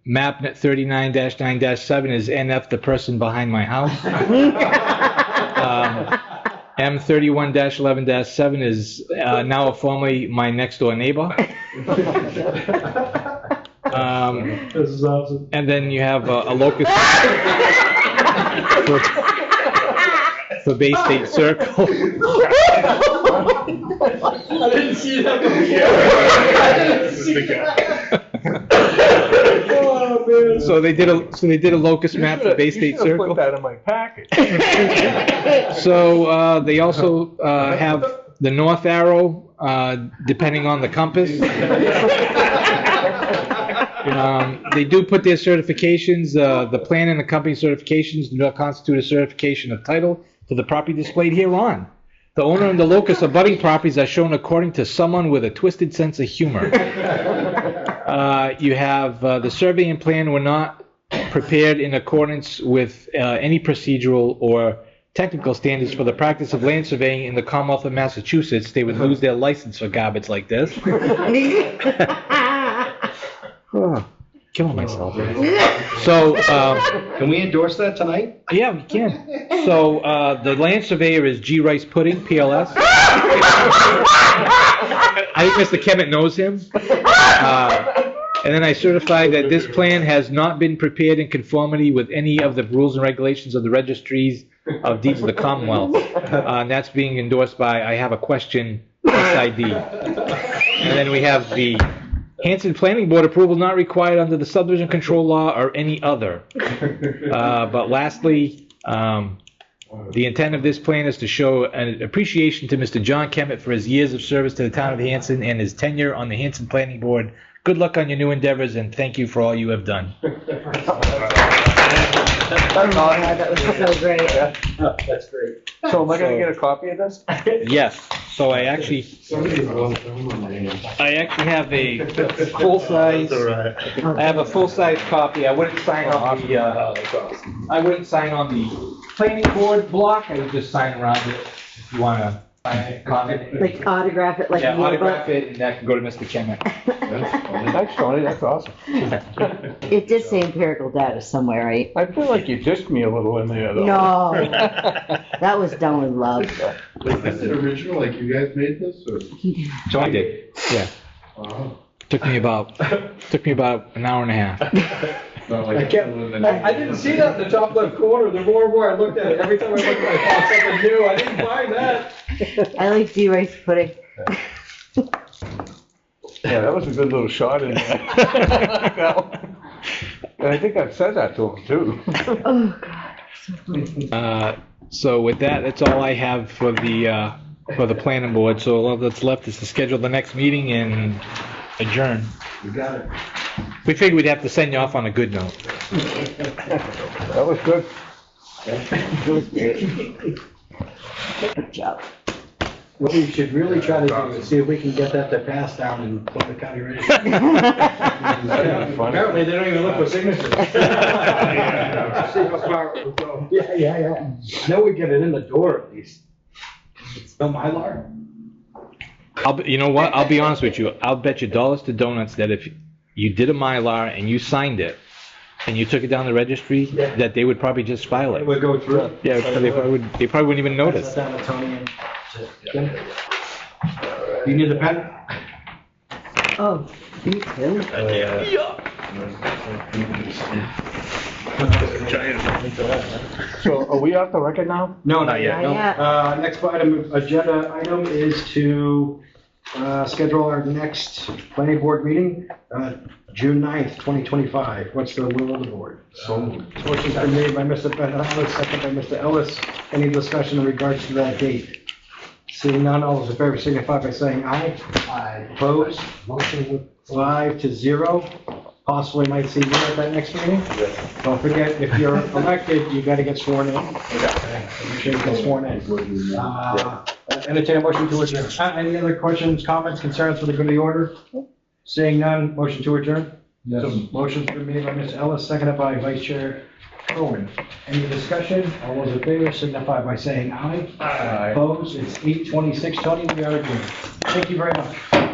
map 39-9-7 is NF, the person behind my house. M31-11-7 is now formally my next door neighbor.
This is awesome.
And then you have a locus for Bay State Circle.
I didn't see that one.
So they did a locus map for Bay State Circle.
Put that in my packet.
So they also have the north arrow, depending on the compass. They do put their certifications. The plan and the company certifications do not constitute a certification of title to the property displayed hereon. The owner and the locus of budding properties are shown according to someone with a twisted sense of humor. You have the survey and plan were not prepared in accordance with any procedural or technical standards for the practice of land surveying in the Commonwealth of Massachusetts. They would lose their license for garbage like this. Killing myself. So,
can we endorse that tonight?
Yeah, we can. So, the land surveyor is G. Rice Pudding, PLS. I think Mr. Kemet knows him. And then I certify that this plan has not been prepared in conformity with any of the rules and regulations of the registries of deeds of the Commonwealth. And that's being endorsed by, I have a question, SID. And then we have the Hanson Planning Board approval not required under the subdivision control law or any other. But lastly, the intent of this plan is to show an appreciation to Mr. John Kemet for his years of service to the town of Hanson and his tenure on the Hanson Planning Board. Good luck on your new endeavors, and thank you for all you have done.
That was so great.
That's great.
So am I gonna get a copy of this?
Yes. So I actually have a full-size. I have a full-size copy. I wouldn't sign on the. I wouldn't sign on the planning board block. I would just sign around it. If you want to sign it, comment.
Like autograph it, like
Yeah,
a yearbook.
autograph it, and that can go to Mr. Kemet.
Thanks, Tony, that's awesome.
It did say empirical data somewhere, right?
I feel like you dissed me a little in there, though.
No, that was done with love.
Was this an original, like you guys made this, or?
So I did. Yeah.
Wow.
Took me about an hour and a half.
I didn't see that in the top left corner. The more and more I looked at it, every time I looked at it, I found something new. I didn't find that.
I like G. Rice Pudding.
Yeah, that was a good little shot in there. And I think I've said that to him, too.
Oh, God.
So with that, that's all I have for the planning board. So all that's left is to schedule the next meeting and adjourn.
You got it.
We figured we'd have to send you off on a good note.
That was good.
Good job.
What we should really try to do is see if we can get that to pass down in Plymouth County Register. Apparently, they don't even look for signatures. Yeah. Now we get it in the door at least. It's no Mylar.
You know what? I'll be honest with you. I'll bet you dollars to donuts that if you did a Mylar and you signed it and you took it down the registry, that they would probably just file it.
It would go through.
Yeah, they probably wouldn't even notice.
Down to Tony and you need a pen?
Oh, me too.
So are we off the record now?
No, not yet.
Not yet.
Next agenda item is to schedule our next planning board meeting, June 9th, 2025. What's the will of the board?
So moved.
Motion's been made by Mr. Ellis, second by Mr. Ellis. Any discussion in regards to that date? Seeing none, all those in favor signify by saying aye. Aye. Opposed? Motion 5-0. Possibly might see you at that next meeting. Don't forget, if you're elected, you gotta get sworn in. Make sure you get sworn in. Entertain a motion to adjourn. Any other questions, comments, concerns for the good of the order? Seeing none, motion to adjourn?
Yes.
Motion's been made by Mr. Ellis, seconded by Vice Chair Owen. Any discussion? All those in favor signify by saying aye.
Aye.
Opposed? It's 8:26. Tony, we are adjourned. Thank you very much.